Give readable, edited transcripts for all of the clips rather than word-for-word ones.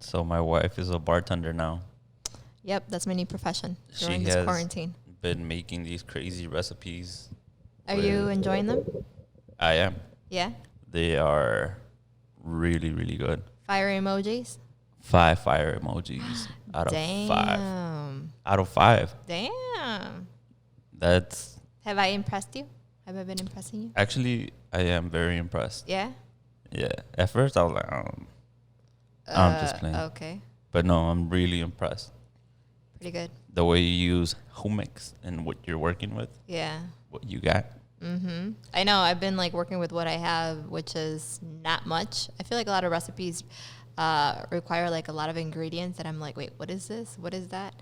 So my wife is a bartender now. Yep, that's my new profession during She this has quarantine. been making these crazy recipes. Are you enjoying them? I am. Yeah. They are really, really good. Fire emojis. 5 fire emojis out of 5. Out of 5. Damn. That's Have I impressed you? Have I been impressing you? actually, I am very impressed. Yeah. Yeah. At first, I was like, I'm just playing. Okay. But no, I'm really impressed. Pretty good. The way you use Jumex and what you're working with. Yeah. What you got. I know. I've been like working with what I have, which is not much. I feel like a lot of recipes require like a lot of ingredients, and I'm like, wait, what is this? What is that?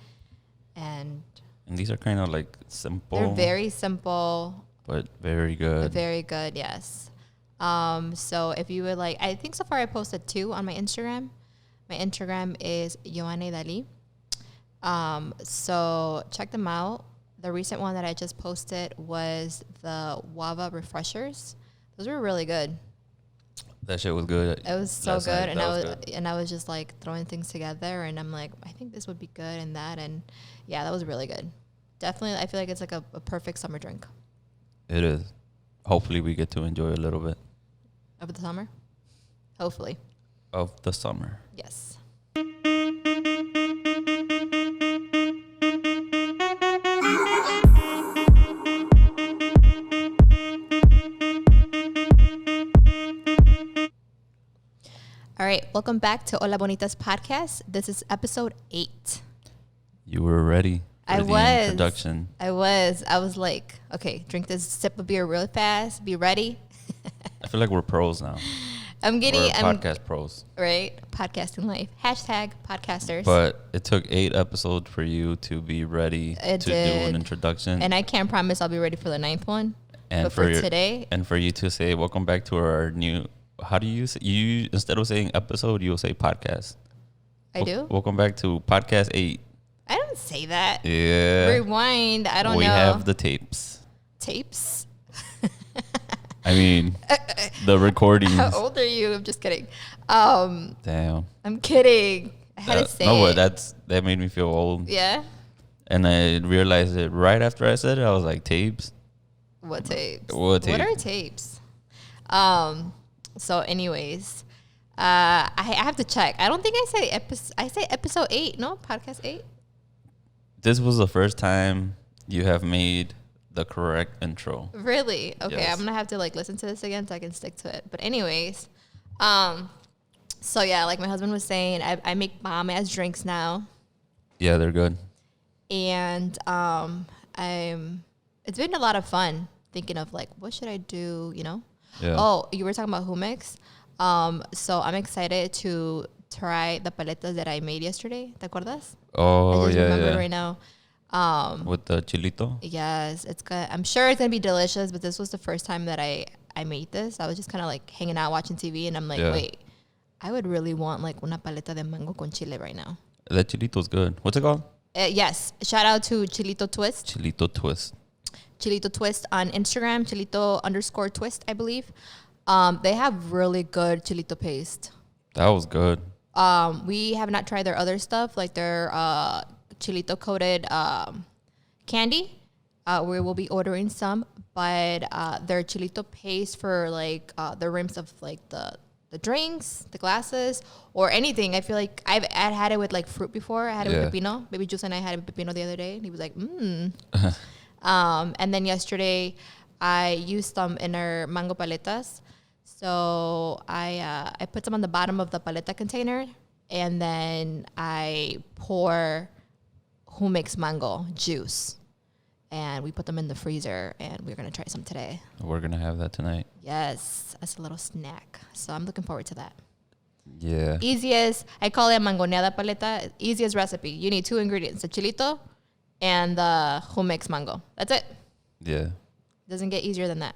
And these are kind of like simple. they're very simple, but very good. Very good. Yes. So if you would like, I think so far I posted 2 on my Instagram. My Instagram is Yoane Dali. So check them out. The recent one that I just posted was the Guava refreshers. Those were really good. That shit was good. It was so good, and I was just like throwing things together, and I'm like, I think this would be good, and that, and yeah, that was really good. Definitely, I feel like it's like a perfect summer drink. It is. Hopefully, we get to enjoy a little bit Of the summer? Hopefully. of the summer. Yes. All right, welcome back to Hola Bonita's podcast. This is episode 8. You were ready for the introduction. I was like, okay, drink this sip of beer real fast. Be ready. I feel like we're pros now. I'm We're podcast pros. Right? Podcasting life. Hashtag podcasters. But it took 8 episodes for you to be ready to do an introduction. And I can't promise I'll be ready for the 9th one. And but for today. And for you to say, welcome back to our new, how do you say, you instead of saying episode, you'll say podcast. I do? Welcome back to podcast 8. I don't say that. Yeah. Rewind. I don't know. We have the tapes. Tapes? I mean, the recordings. How old are you? I'm just kidding. Damn. I'm kidding. I had to say it. But that made me feel old. Yeah? And I realized it right after I said it. I was like, tapes? What tapes? What tapes? What are tapes? So anyways, I have to check. I don't think I say episode 8. No, podcast 8. This was the first time you have made the correct intro. Really? Okay, Yes. I'm gonna have to like listen to this again so I can stick to it. But anyways, so yeah, like my husband was saying, I make bomb ass drinks now, Yeah, they're good. and it's been a lot of fun thinking of like what should I do, you know? Yeah. Oh, you were talking about Jumex. So I'm excited to try the paletas that I made yesterday. ¿Te acuerdas? Oh, I just yeah, remember yeah. right now. With the chilito? Yes, it's good. I'm sure it's gonna be delicious, but this was the first time that I made this. I was just kind of like hanging out watching TV, and I'm like, Yeah. wait, I would really want like una paleta de mango con chile right now. That chilito's good. What's it called? Yes, shout out to Chilito Twist. Chilito twist. Chilito Twist on Instagram, Chilito_twist, I believe. They have really good chilito paste. That was good. We have not tried their other stuff, like their chilito coated candy. We will be ordering some, but their chilito paste for like the rims of like the drinks, the glasses, or anything. I feel like I've had it with like fruit before. I had it with pepino. Baby Juice and I had it with pepino the other day, and he was like, and then yesterday I used some in our mango paletas. So I put some on the bottom of the paleta container, and then I pour Jumex mango juice, and we put them in the freezer, and we're gonna try some today. We're going to have that tonight. Yes, as a little snack. So I'm looking forward to that. Yeah. Easiest, I call it mangoneada paleta. Easiest recipe. You need 2 ingredients: the chilito and the Jumex mango. That's it. Yeah. Doesn't get easier than that.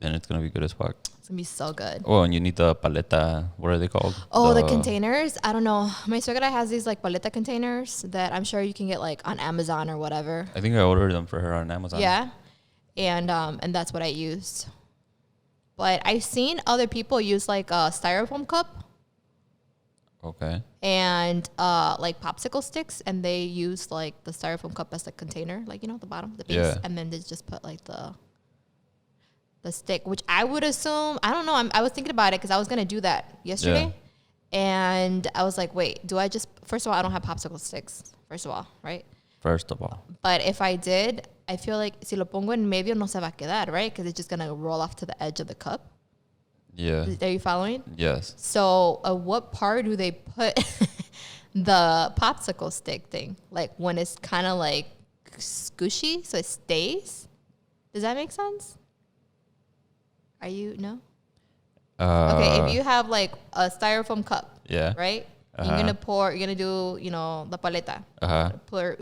And it's going to be good as fuck. It's gonna be so good. Oh, and you need the paleta. What are they called? Oh, the containers? I don't know. My suegra has these like paleta containers that I'm sure you can get like on Amazon or whatever. I think I ordered them for her on Amazon. Yeah. And that's what I used. But I've seen other people use like a styrofoam cup. Okay. And like popsicle sticks, and they use like the styrofoam cup as the container, like the bottom, the base, Yeah. and then they just put like the stick, which I would assume, I don't know. I was thinking about it because I was gonna do that yesterday, and I was like, wait, do I just? First of all, I don't have popsicle sticks. First of all, right? First of all. But if I did, I feel like si lo pongo en medio no se va a quedar, right? Because it's just gonna roll off to the edge of the cup. Yeah. Are you following? Yes. So, what part do they put the popsicle stick thing? Like when it's kind of like squishy, so it stays. Does that make sense? Are you no? Okay, if you have like a styrofoam cup, right? You're gonna do, the paleta.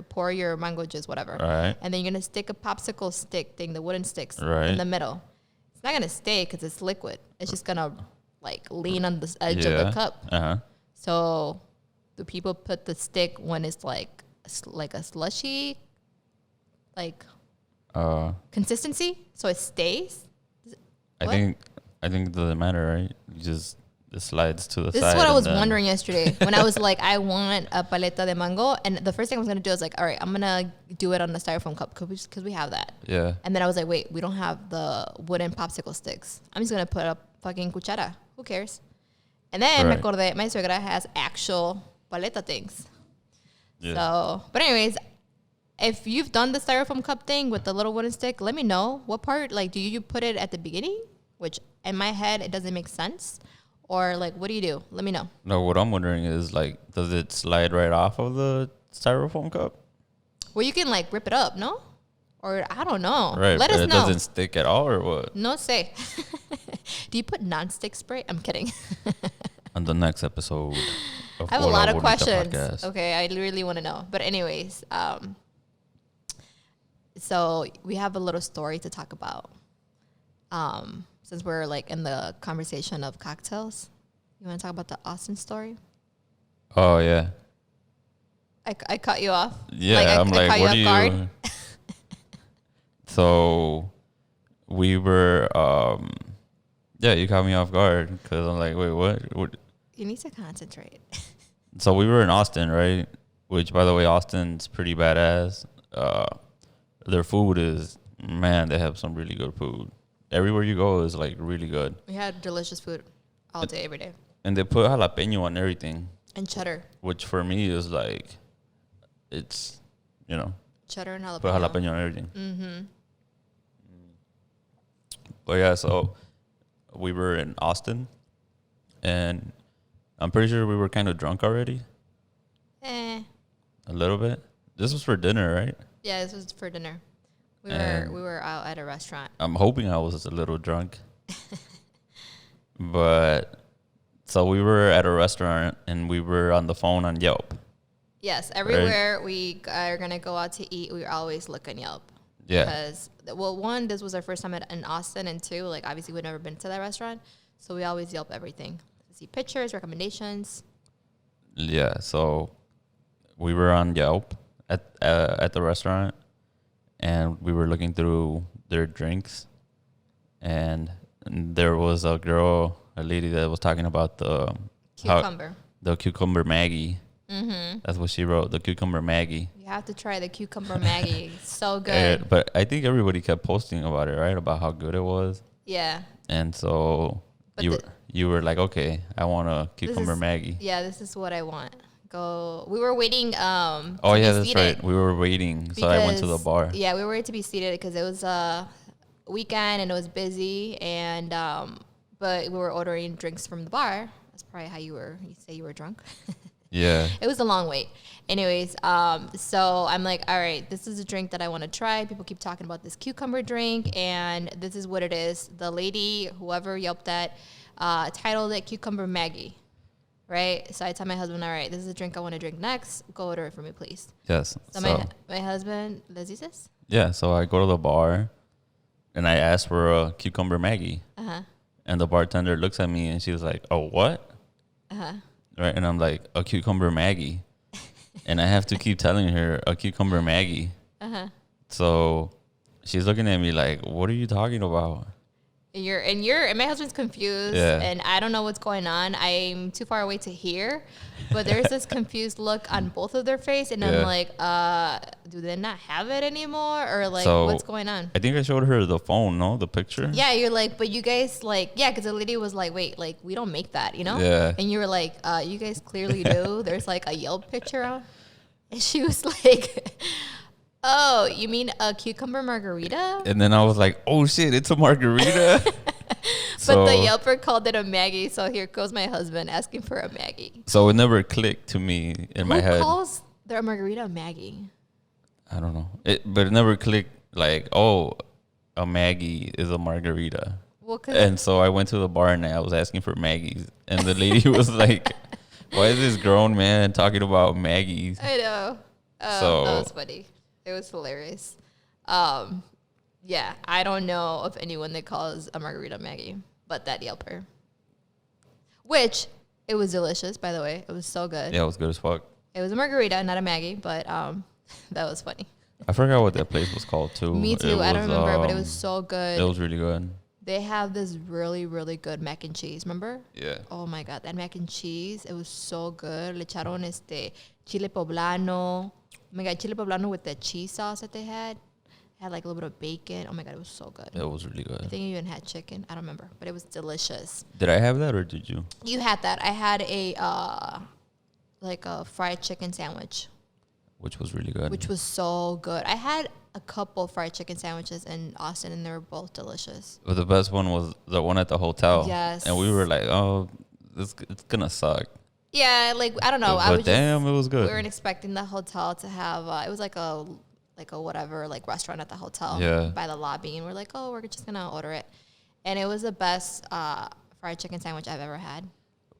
Pour your mango juice, whatever. Right. And then you're gonna stick a popsicle stick thing, the wooden sticks, right. in the middle. It's not gonna stay because it's liquid. It's just gonna like lean on the edge of the cup. So, do people put the stick when it's like a slushy, like consistency, so it stays? I think it doesn't matter, right? You just it slides to the side. This is what I was wondering yesterday when I was like, I want a paleta de mango, and the first thing I was gonna do is like, all right, I'm gonna do it on the styrofoam cup because we have that. Yeah. And then I was like, wait, we don't have the wooden popsicle sticks. I'm just gonna put a fucking cuchara. Who cares? And then me acordé, my suegra has actual paleta things. Yeah. So, but anyways, if you've done the styrofoam cup thing with the little wooden stick, let me know what part. Like, do you put it at the beginning? Which in my head it doesn't make sense. Or like, what do you do? Let me know. No, what I'm wondering is like, does it slide right off of the styrofoam cup? Well, you can like rip it up, no? Or I don't know. Right. Let us know. It doesn't stick at all, or what? No say. Do you put non-stick spray? I'm kidding. On the next episode of I have Hola, a lot of Bonita questions. podcast. Okay, I really want to know. But anyways, so we have a little story to talk about. Since we're like in the conversation of cocktails, you want to talk about the Austin story? Oh yeah. I cut you off. Yeah, I'm like, what do you? So we were, you caught me off guard because I'm like, wait, what? You need to concentrate. So we were in Austin, right? Which, by the way, Austin's pretty badass. Their food is, man, they have some really good food. Everywhere you go is like really good. We had delicious food all day, every day. And they put jalapeno on everything. And cheddar. Which for me is like, it's, cheddar and jalapeno. Put jalapeno on everything. Mm-hmm. But yeah, so we were in Austin, and I'm pretty sure we were kind of drunk already. A little bit. This was for dinner, right? Yeah, this was for dinner. We were out at a restaurant. I'm hoping I was a little drunk. But so we were at a restaurant and we were on the phone on Yelp. Yes, everywhere we are going to go out to eat, we always look on Yelp. Yeah. Because, well, one, this was our first time in Austin, and two, like, obviously we'd never been to that restaurant, so we always Yelp everything. See pictures, recommendations. Yeah, so we were on Yelp at the restaurant, and we were looking through their drinks, and there was a lady that was talking about the cucumber Maggie. Mm-hmm. That's what she wrote, the cucumber Maggie. You have to try the cucumber Maggie. So good. But I think everybody kept posting about it, right? About how good it was. Yeah. And so you were like, okay, I want a cucumber Maggie. Yeah, this is what I want. We were waiting. Oh yeah, that's right. We were waiting, so I went to the bar. Yeah, we were waiting to be seated because it was a weekend and it was busy, and but we were ordering drinks from the bar. That's probably how you say you were drunk. Yeah. It was a long wait. Anyways, so I'm like, all right, this is a drink that I want to try. People keep talking about this cucumber drink, and this is what it is. The lady, whoever Yelped that, titled it Cucumber Maggie, right? So I tell my husband, all right, this is a drink I want to drink next. Go order it for me, please. Yes. So my husband, ¿les dices? Yeah, so I go to the bar, and I ask for a cucumber Maggie. Uh-huh. And the bartender looks at me, and she was like, oh, what? Uh-huh. Right, and I'm like, a cucumber Maggie. And I have to keep telling her a cucumber Maggie. Uh-huh. So she's looking at me like, what are you talking about? And my husband's confused, Yeah. and I don't know what's going on. I'm too far away to hear, but there's this confused look on both of their face, and I'm Yeah. like, do they not have it anymore, or like, So, what's going on? I think I showed her the phone, no? The picture? Yeah, you're like, but you guys like, yeah, because the lady was like, wait, like we don't make that, you know? Yeah. And you were like, you guys clearly do. There's like a Yelp picture on, and she was like, oh, you mean a cucumber margarita? And then I was like, oh shit, it's a margarita. But the Yelper called it a Maggie, so here goes my husband asking for a Maggie. So it never clicked to me in my head. Who calls their margarita a Maggie? I don't know. But it never clicked like, oh, a Maggie is a margarita. Well, And so I went to the bar and I was asking for Maggies. And the lady was like, why is this grown man talking about Maggies? I know. So- that was funny. It was hilarious. Yeah, I don't know of anyone that calls a margarita Maggie, but that Yelper. Which, it was delicious, by the way. It was so good. Yeah, it was good as fuck. It was a margarita, not a Maggie, but that was funny. I forgot what that place was called too. Me too. It I don't was, remember, but it was so good. It was really good. They have this really, really good mac and cheese. Remember? Yeah. Oh my God, that mac and cheese, it was so good. Le echaron chile poblano. Oh my God, chile poblano with the cheese sauce that they had. It had like a little bit of bacon. Oh my God, it was so good. It was really I good. think it even had chicken. I don't remember, but it was delicious. Did I have that or did you? You had that. I had like a fried chicken sandwich, Which was really good. which was so good. I had a couple fried chicken sandwiches in Austin, and they were both delicious. But the best one was the one at the hotel. Yes. And we were like, oh, it's gonna suck. Yeah, like I don't know. But damn, it was good. We weren't expecting the hotel to have. It was like a whatever like restaurant at the hotel. Yeah. By the lobby, and we're like, oh, we're just gonna order it, and it was the best fried chicken sandwich I've ever had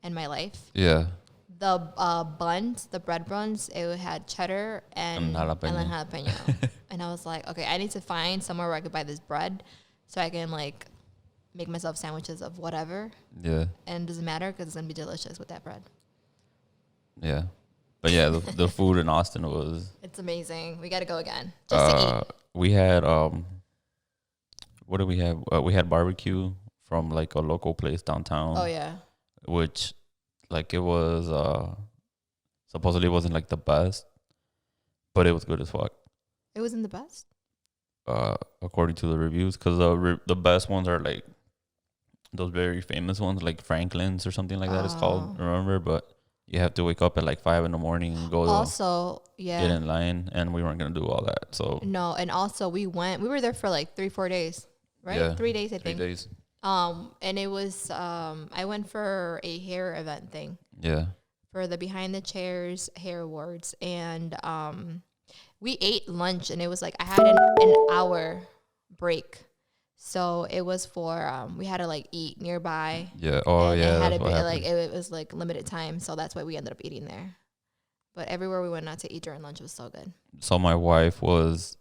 in my life. Yeah. The buns, the bread buns, it had cheddar and jalapeno. jalapeno. And I was like, okay, I need to find somewhere where I could buy this bread so I can like make myself sandwiches of whatever. Yeah. And it doesn't matter because it's gonna be delicious with that bread. Yeah. But yeah, the food in Austin was. It's amazing. We got to go again just to eat. We had what did we have? We had barbecue from like a local place downtown. Oh yeah. Which, like, it was supposedly wasn't like the best, but it was good as fuck. It wasn't the best. According to the reviews, because the best ones are like those very famous ones, like Franklin's or something like that. It's called. Remember, but you have to wake up at like 5 a.m. and go Also, yeah. get in line, and we weren't gonna do all that. So No, and also we were there for like 3-4 days, right? Yeah, 3 days, I 3 think. days. And it was I went for a hair event thing. Yeah. For the Behind the Chairs Hair Awards, and we ate lunch, and it was like I had an hour break, so it was for we had to like eat nearby. Yeah. Oh and yeah. it had That's to what be happened. like it was like limited time, so that's why we ended up eating there. But everywhere we went out to eat during lunch was so good. So my wife was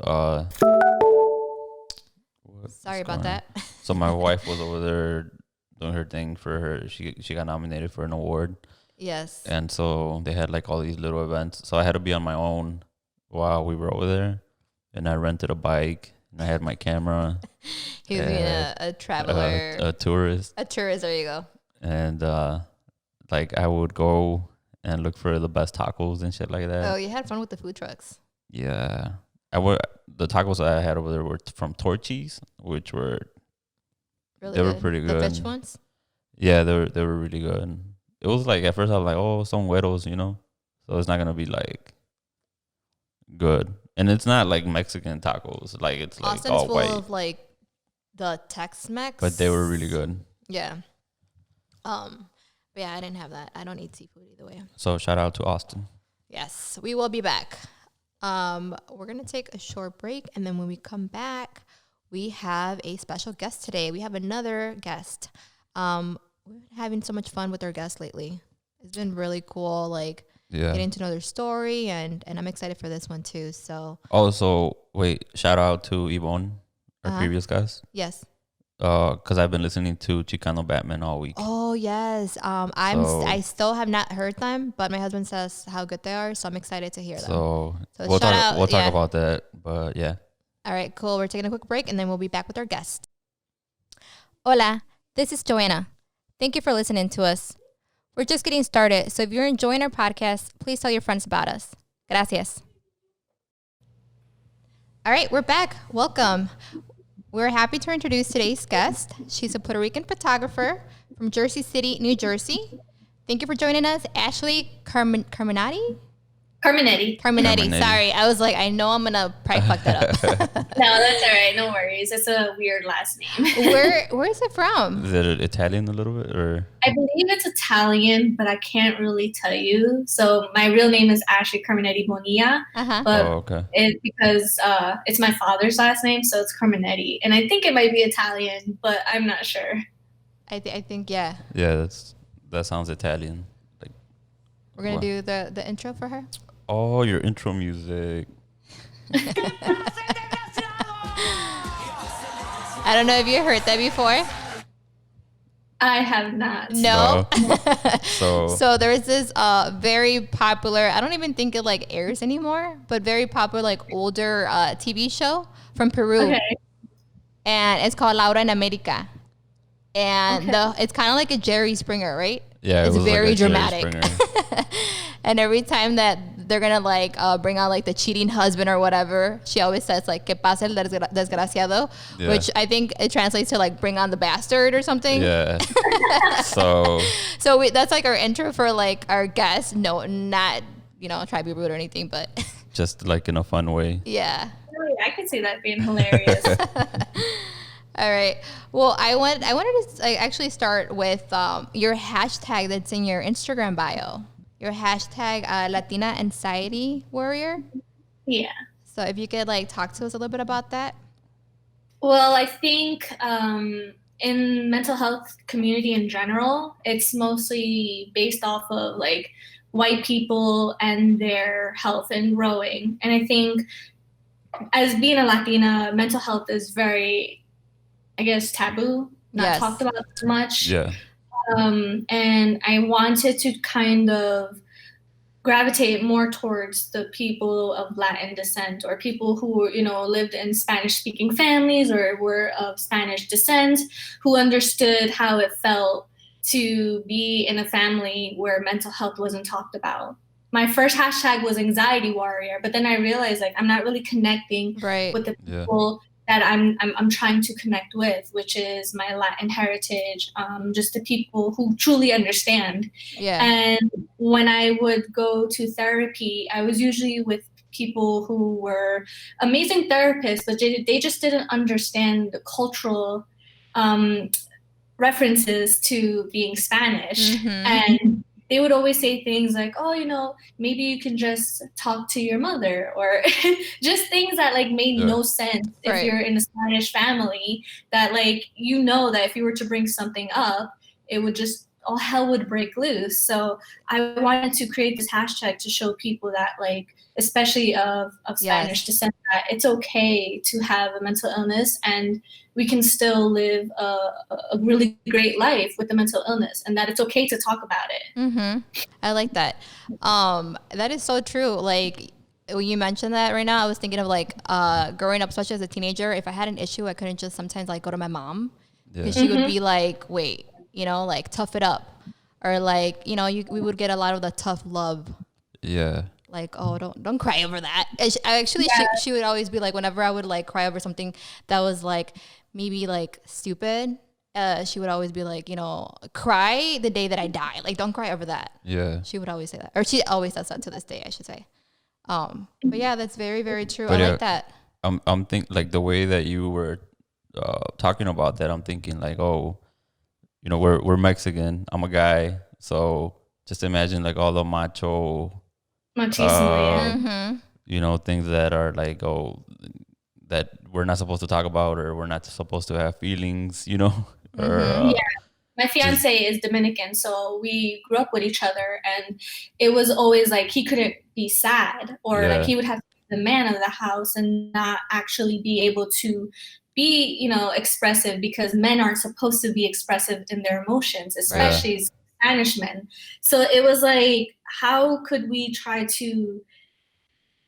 Sorry about that. So my wife was over there doing her thing for her. She got nominated for an award. Yes. And so they had like all these little events. So I had to be on my own while we were over there. And I rented a bike and I had my camera. He was being a traveler. A tourist. A tourist, there you go. And like I would go and look for the best tacos and shit like that. Oh, you had fun with the food trucks. Yeah. The tacos I had over there were from Torchy's, which were Really they were good. pretty The good. fish ones? Yeah, they were really good. It was like at first I was like, oh, some güeros, you know, so it's not gonna be like good, and it's not like Mexican tacos, like it's like Austin's all full white. of like the Tex-Mex. But they were really good. Yeah. But yeah, I didn't have that. I don't eat seafood either way. So shout out to Austin. Yes, we will be back. We're gonna take a short break, and then when we come back, we have a special guest today. We have another guest. We've been having so much fun with our guests lately. It's been really cool, like getting to know their story, and I'm excited for this one too. So Also, wait, shout out to Yvonne, our previous guest. yes. Because I've been listening to Chicano Batman all week. Oh yes. I still have not heard them, but my husband says how good they are, so I'm excited to hear them. So So shout out, we'll talk yeah. about that. But yeah. All right, cool. We're taking a quick break, and then we'll be back with our guest. Hola, this is Joanna. Thank you for listening to us. We're just getting started, so if you're enjoying our podcast, please tell your friends about us. Gracias. All right, we're back. Welcome. We're happy to introduce today's guest. She's a Puerto Rican photographer from Jersey City, New Jersey. Thank you for joining us, Ashley Carmenatty. Carmenatty. Sorry, I was like, I know I'm gonna probably fuck that up. No, that's all right. No worries. It's a weird last name. Where is it from? Is it Italian a little bit, or? I believe it's Italian, but I can't really tell you. So my real name is Ashley Carmenatty Bonita, but okay. it's because it's my father's last name, so it's Carmenatty, and I think it might be Italian, but I'm not sure. I think yeah. Yeah, that sounds Italian. Like, we're gonna do the intro for her. Oh, your intro music. I don't know if you heard that before. I have not. No. So there's this very popular, I don't even think it like airs anymore, but very popular like older TV show from Peru. Okay. And it's called Laura en America. And it's kind of like a Jerry Springer, right? Yeah, it's very like dramatic. And every time that they're gonna like bring out like the cheating husband or whatever, she always says like "Que pase el desgraciado," which I think it translates to like "bring on the bastard" or something. Yeah. so that's like our intro for like our guests. No, not try to be rude or anything, but just like in a fun way. Yeah. Oh, yeah, I can see that being hilarious. All right. Well, I wanted to actually start with your hashtag that's in your Instagram bio. Your hashtag Latina Anxiety Warrior. Yeah. So if you could like talk to us a little bit about that. Well, I think in mental health community in general, it's mostly based off of like white people and their health and growing. And I think as being a Latina, mental health is very, I guess, taboo, not talked about too much. Yeah. And I wanted to kind of gravitate more towards the people of Latin descent or people who, lived in Spanish-speaking families or were of Spanish descent, who understood how it felt to be in a family where mental health wasn't talked about. My first hashtag was anxiety warrior, but then I realized like I'm not really connecting with the people that I'm trying to connect with, which is my Latin heritage, just the people who truly understand. Yeah. And when I would go to therapy, I was usually with people who were amazing therapists, but they just didn't understand the cultural references to being Spanish. Mm-hmm. And they would always say things like, oh, maybe you can just talk to your mother, or just things that like made no sense if you're in a Spanish family, that like, that if you were to bring something up, it would just, all hell would break loose. So I wanted to create this hashtag to show people that like, especially of Spanish descent, that it's okay to have a mental illness and we can still live a really great life with the mental illness, and that it's okay to talk about it. Mm-hmm. I like that. That is so true. Like when you mentioned that right now, I was thinking of like growing up, especially as a teenager, if I had an issue, I couldn't just sometimes like go to my mom because she would be like, wait, like tough it up. Or like, we would get a lot of the tough love. Yeah. Like, oh, don't cry over that. She would always be like, whenever I would like cry over something that was like maybe like stupid, she would always be like, cry the day that I die. Like, don't cry over that. Yeah. She would always say that, or she always does that to this day, I should say. But yeah, that's very, very true. But I like that. I'm think like the way that you were talking about that. I'm thinking like, oh, we're Mexican. I'm a guy, so just imagine like all the machismo, things that are like, that we're not supposed to talk about, or we're not supposed to have feelings, or my fiance is Dominican, so we grew up with each other, and it was always like he couldn't be sad, or like he would have to be the man of the house and not actually be able to be, expressive, because men aren't supposed to be expressive in their emotions, especially Spanish men. So it was like, how could we try to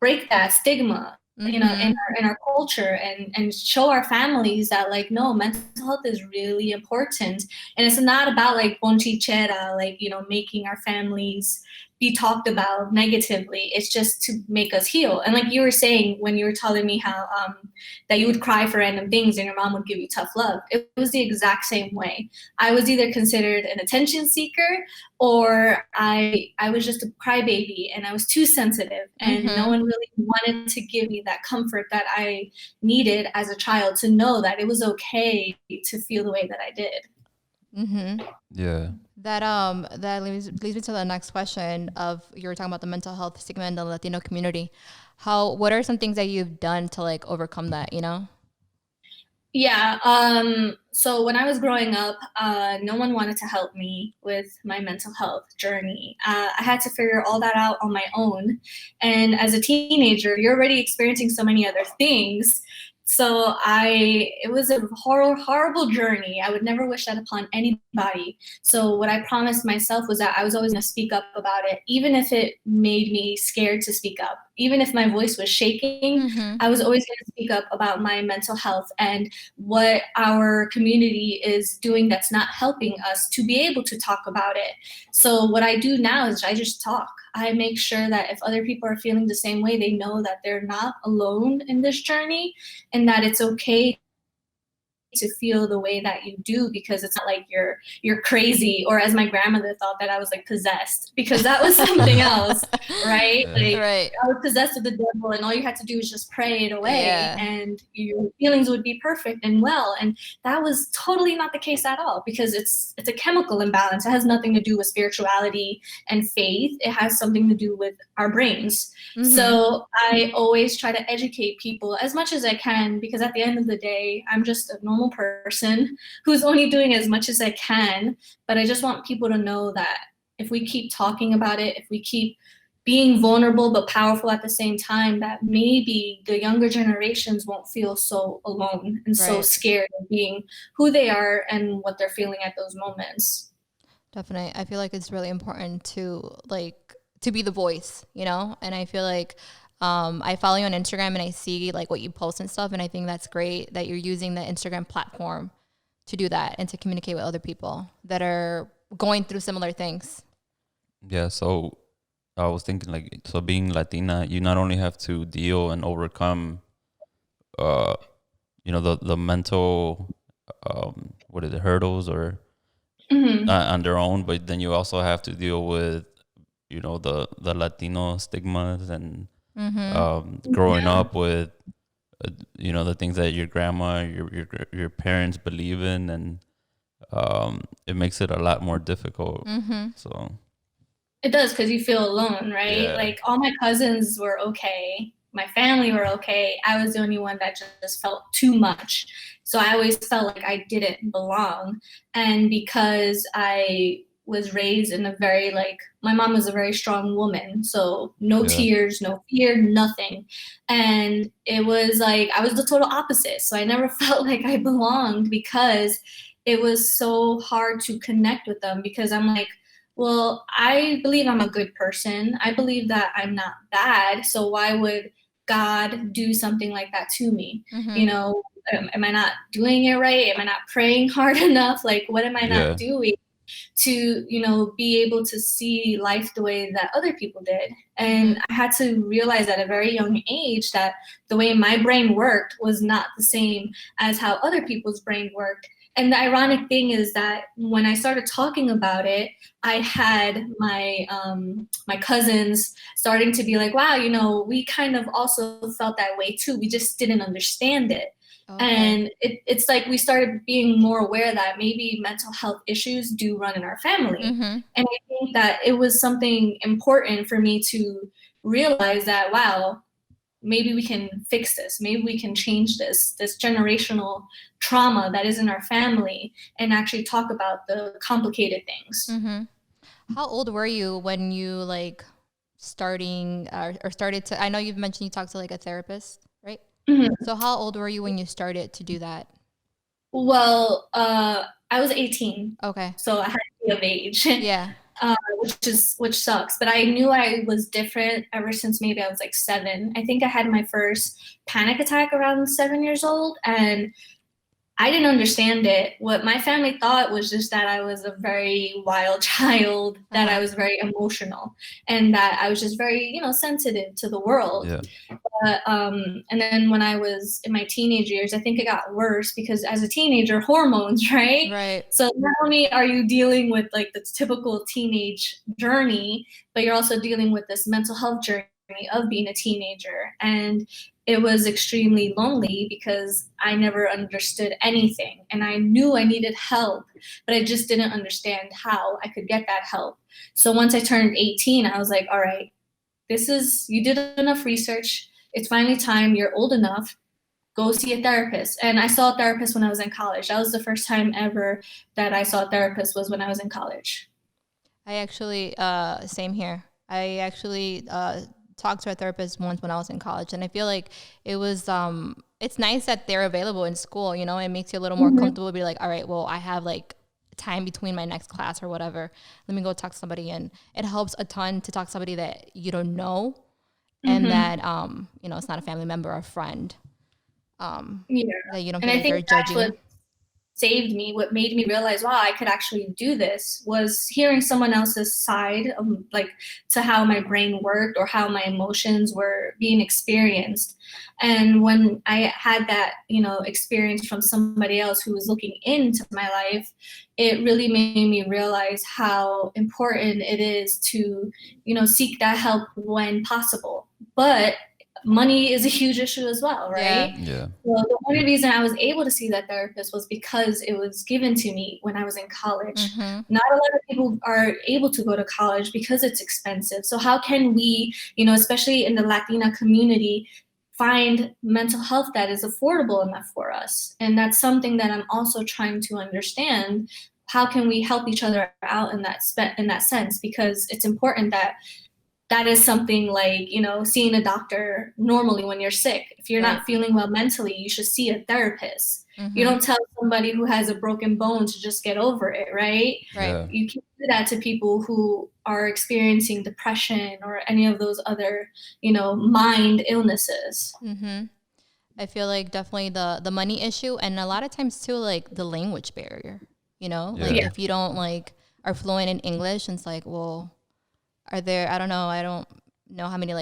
break that stigma you know, in our culture, and show our families that like, no, mental health is really important. And it's not about like bonchichera, like, you know, making our families be talked about negatively. It's just to make us heal. And like you were saying when you were telling me how that you would cry for random things and your mom would give you tough love, it was the exact same way. I was either considered an attention seeker, or I was just a crybaby and I was too sensitive, and no one really wanted to give me that comfort that I needed as a child, to know that it was okay to feel the way that I did. Yeah. That leads me to the next question of, you were talking about the mental health stigma in the Latino community. What are some things that you've done to like overcome that, you know? Yeah. So when I was growing up, no one wanted to help me with my mental health journey. I had to figure all that out on my own. And as a teenager, you're already experiencing so many other things. So it was a horrible journey. I would never wish that upon anybody. So what I promised myself was that I was always going to speak up about it, even if it made me scared to speak up. Even if my voice was shaking, I was always going to speak up about my mental health and what our community is doing that's not helping us to be able to talk about it. So what I do now is I just talk. I make sure that if other people are feeling the same way, they know that they're not alone in this journey, and that it's okay to feel the way that you do, because it's not like you're crazy, or as my grandmother thought, that I was like possessed, because that was something else, right? Like, Right. I was possessed with the devil, and all you had to do was just pray it away, and your feelings would be perfect and well. And that was totally not the case at all, because it's a chemical imbalance. It has nothing to do with spirituality and faith. It has something to do with our brains. So I always try to educate people as much as I can, because at the end of the day, I'm just a normal person who's only doing as much as I can. But I just want people to know that if we keep talking about it, if we keep being vulnerable but powerful at the same time, that maybe the younger generations won't feel so alone and so scared of being who they are and what they're feeling at those moments. Definitely. I feel like it's really important to be the voice, you know? And I feel like I follow you on Instagram and I see like what you post and stuff. And I think that's great that you're using the Instagram platform to do that and to communicate with other people that are going through similar things. Yeah. So I was thinking like, so being Latina, you not only have to deal and overcome, you know, the mental, what is it, hurdles or on their own, but then you also have to deal with, you know, the Latino stigmas and growing up with, you know, the things that your grandma, your parents believe in, and it makes it a lot more difficult. So it does, because you feel alone, right? Yeah. Like, all my cousins were okay, my family were okay. I was the only one that just felt too much. So I always felt like I didn't belong. And because I was raised in a very, like, my mom was a very strong woman, so no tears, no fear, nothing. And it was like I was the total opposite. So I never felt like I belonged, because it was so hard to connect with them, because I'm like, well, I believe I'm a good person. I believe that I'm not bad. So why would God do something like that to me? You know, am I not doing it right? Am I not praying hard enough? Like, what am I not doing to, you know, be able to see life the way that other people did? And I had to realize at a very young age that the way my brain worked was not the same as how other people's brain worked. And the ironic thing is that when I started talking about it, I had my my cousins starting to be like, wow, you know, we kind of also felt that way too. We just didn't understand it. And it's like we started being more aware that maybe mental health issues do run in our family. And I think that it was something important for me to realize that, wow, maybe we can fix this. Maybe we can change this generational trauma that is in our family, and actually talk about the complicated things. How old were you when you like starting or started to, I know you've mentioned you talked to like a therapist, right? So how old were you when you started to do that? Well, I was 18. Okay. So I had to be of age. Yeah. which sucks. But I knew I was different ever since maybe I was like 7. I think I had my first panic attack around 7 years old, and I didn't understand it. What my family thought was just that I was a very wild child, that I was very emotional, and that I was just very, sensitive to the world. Yeah. And then when I was in my teenage years, I think it got worse because as a teenager, hormones, right? Right. So not only are you dealing with like the typical teenage journey, but you're also dealing with this mental health journey of being a teenager. And it was extremely lonely because I never understood anything, and I knew I needed help, but I just didn't understand how I could get that help. So once I turned 18, I was like, all right, you did enough research. It's finally time. You're old enough. Go see a therapist. And I saw a therapist when I was in college. That was the first time ever that I saw a therapist, was when I was in college. I actually, same here. I actually talked to a therapist once when I was in college, and I feel like it was, it's nice that they're available in school, it makes you a little more comfortable to be like, all right, well, I have like time between my next class or whatever. Let me go talk to somebody. And it helps a ton to talk to somebody that you don't know and that, it's not a family member or a friend. That you don't feel like they're judging. Saved me, what made me realize, wow, I could actually do this, was hearing someone else's side of like to how my brain worked or how my emotions were being experienced. And when I had that, experience from somebody else who was looking into my life, it really made me realize how important it is to, seek that help when possible. But money is a huge issue as well, right? Yeah. Well, the only reason I was able to see that therapist was because it was given to me when I was in college. Not a lot of people are able to go to college because it's expensive. So how can we, especially in the Latina community, find mental health that is affordable enough for us? And that's something that I'm also trying to understand. How can we help each other out in that sense? Because it's important that is something like, seeing a doctor normally when you're sick. If you're not feeling well mentally, you should see a therapist. You don't tell somebody who has a broken bone to just get over it, right? Yeah. You can't do that to people who are experiencing depression or any of those other, mind illnesses. I feel like definitely the money issue, and a lot of times too, like the language barrier, if you don't are fluent in English, and it's like, well, I don't know how many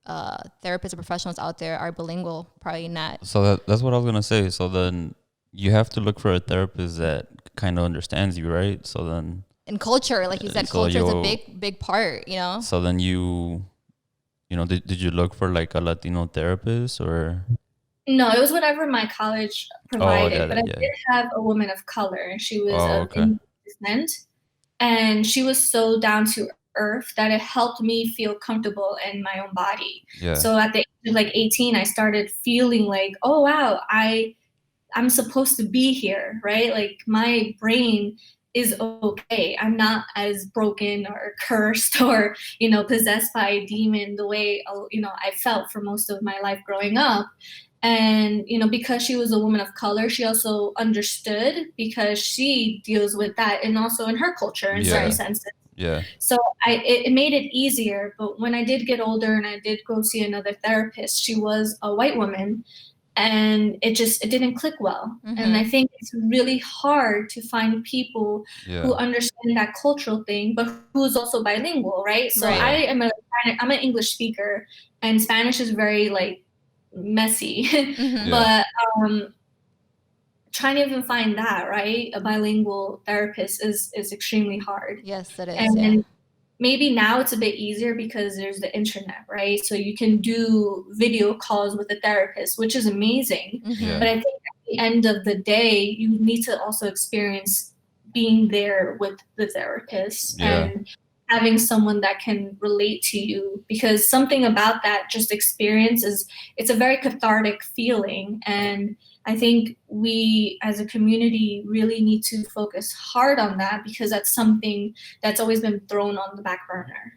therapists or professionals out there are bilingual. Probably not. So that's what I was gonna say. So then you have to look for a therapist that kind of understands you, right? So then in culture, like you said, culture is a big part. So then did you look for like a Latino therapist or? No, it was whatever my college provided. But I did have a woman of color, and she was of Indian descent, and she was so down to earth that it helped me feel comfortable in my own body. So at the age of 18, I started feeling like, oh wow, I'm supposed to be here, right? Like my brain is okay. I'm not as broken or cursed or, possessed by a demon the way, I felt for most of my life growing up. And, because she was a woman of color, she also understood because she deals with that and also in her culture in certain senses. Yeah. So it made it easier. But when I did get older and I did go see another therapist, she was a white woman, and it didn't click well. And I think it's really hard to find people who understand that cultural thing, but who's also bilingual, right? So I'm an English speaker, and Spanish is very messy, but trying to even find that, right? A bilingual therapist is extremely hard. Yes, it is. And maybe now it's a bit easier because there's the internet, right? So you can do video calls with a therapist, which is amazing. But I think at the end of the day, you need to also experience being there with the therapist and having someone that can relate to you, because something about that just experience it's a very cathartic feeling. And I think we as a community really need to focus hard on that, because that's something that's always been thrown on the back burner.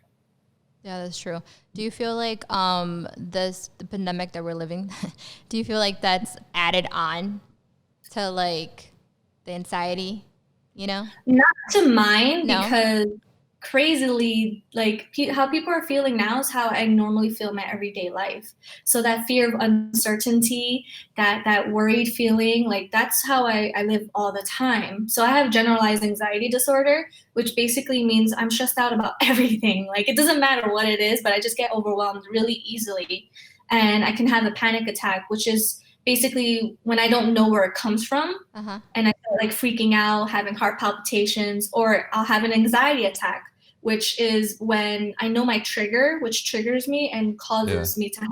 Yeah, that's true. Do you feel like the pandemic that we're living, do you feel like that's added on to the anxiety, Not to mine, because crazily, like how people are feeling now is how I normally feel in my everyday life. So that fear of uncertainty, that worried feeling, like that's how I live all the time. So I have generalized anxiety disorder, which basically means I'm stressed out about everything. Like it doesn't matter what it is, but I just get overwhelmed really easily. And I can have a panic attack, which is basically when I don't know where it comes from. And I start like freaking out, having heart palpitations, or I'll have an anxiety attack, which is when I know my trigger, which triggers me and causes me to have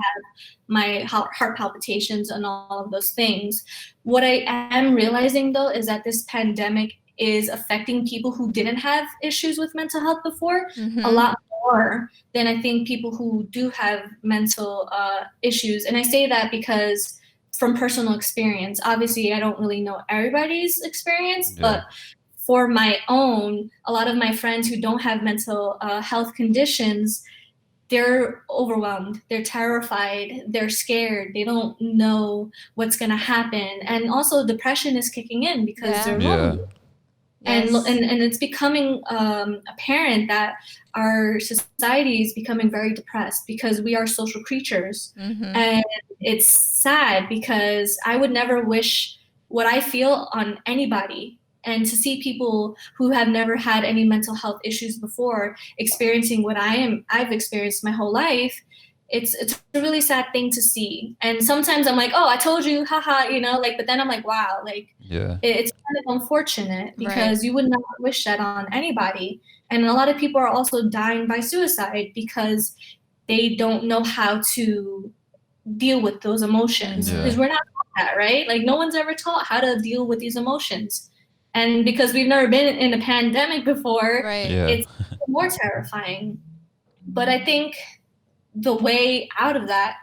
my heart palpitations and all of those things. What I am realizing though is that this pandemic is affecting people who didn't have issues with mental health before a lot more than I think people who do have mental issues. And I say that because from personal experience, obviously I don't really know everybody's experience, but for my own, a lot of my friends who don't have mental health conditions, they're overwhelmed, they're terrified, they're scared, they don't know what's going to happen. And also depression is kicking in because they're lonely. And it's becoming apparent that our society is becoming very depressed because we are social creatures. And it's sad because I would never wish what I feel on anybody. And to see people who have never had any mental health issues before experiencing what I've experienced my whole life, it's a really sad thing to see. And sometimes I'm like, oh, I told you, haha, like, but then I'm like, wow, like, it's kind of unfortunate because you would not wish that on anybody. And a lot of people are also dying by suicide because they don't know how to deal with those emotions, because we're not taught that, right? Like no one's ever taught how to deal with these emotions. And because we've never been in a pandemic before, it's more terrifying. But I think the way out of that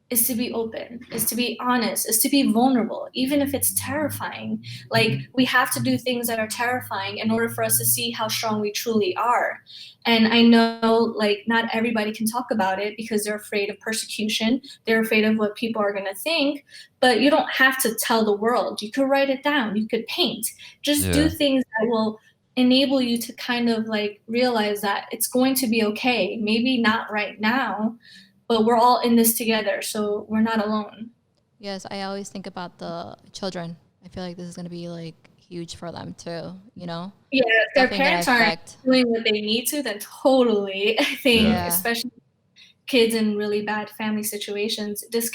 is to be open, is to be honest, is to be vulnerable, even if it's terrifying. Like we have to do things that are terrifying in order for us to see how strong we truly are. And I know like not everybody can talk about it because they're afraid of persecution. They're afraid of what people are going to think, but you don't have to tell the world. You could write it down. You could paint. Just do things that will enable you to kind of like realize that it's going to be okay. Maybe not right now, but we're all in this together, so we're not alone. Yes, I always think about the children. I feel like this is going to be like huge for them too, Yeah, if their parents aren't doing what they need to, then totally, I think, especially kids in really bad family situations, this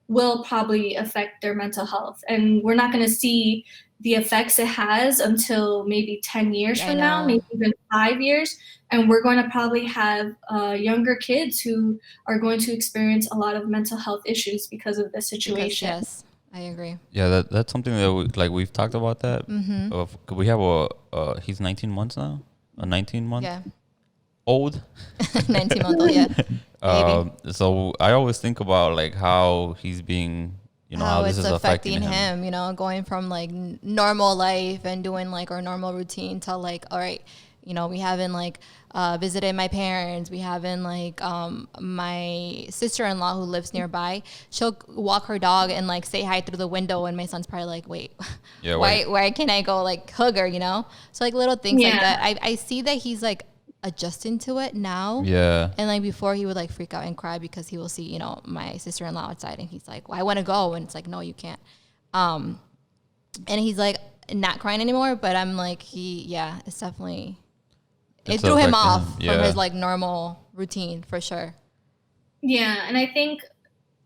will probably affect their mental health. And we're not going to see the effects it has until maybe 10 years from now, maybe even 5 years. And we're going to probably have younger kids who are going to experience a lot of mental health issues because of the situation. Yes, I agree. Yeah, that's something that we've talked about that. We have he's 19 months now, a 19-month old. 19-month-old, so I always think about like how he's being, how this is affecting him, going from like normal life and doing like our normal routine to like, all right, we haven't like visited my parents. We haven't like my sister-in-law who lives nearby. She'll walk her dog and like say hi through the window, and my son's probably like, wait, why can't I go like hug her? So like little things like that. I see that he's like adjusting to it now. And like before he would like freak out and cry because he will see, my sister-in-law outside and he's like, well, I want to go. And it's like, no, you can't. And he's like not crying anymore, but I'm like, it's definitely, it threw him off from his like normal routine for sure. Yeah. And I think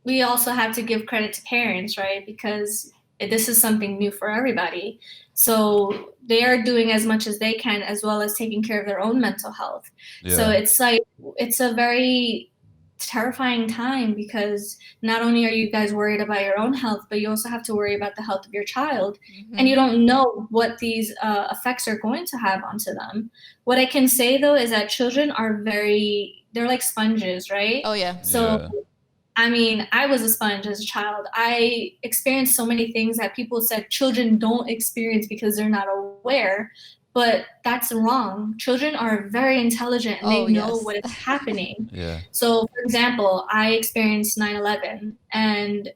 we also have to give credit to parents, right? Because this is something new for everybody. So they are doing as much as they can, as well as taking care of their own mental health. So it's like, it's a very terrifying time because not only are you guys worried about your own health, but you also have to worry about the health of your child. And you don't know what these effects are going to have onto them. What I can say though is that children are they're like sponges, right? Oh yeah. So I mean, I was a sponge as a child. I experienced so many things that people said children don't experience because they're not aware, but that's wrong. Children are very intelligent and they know what is happening. So, for example, I experienced 9/11, and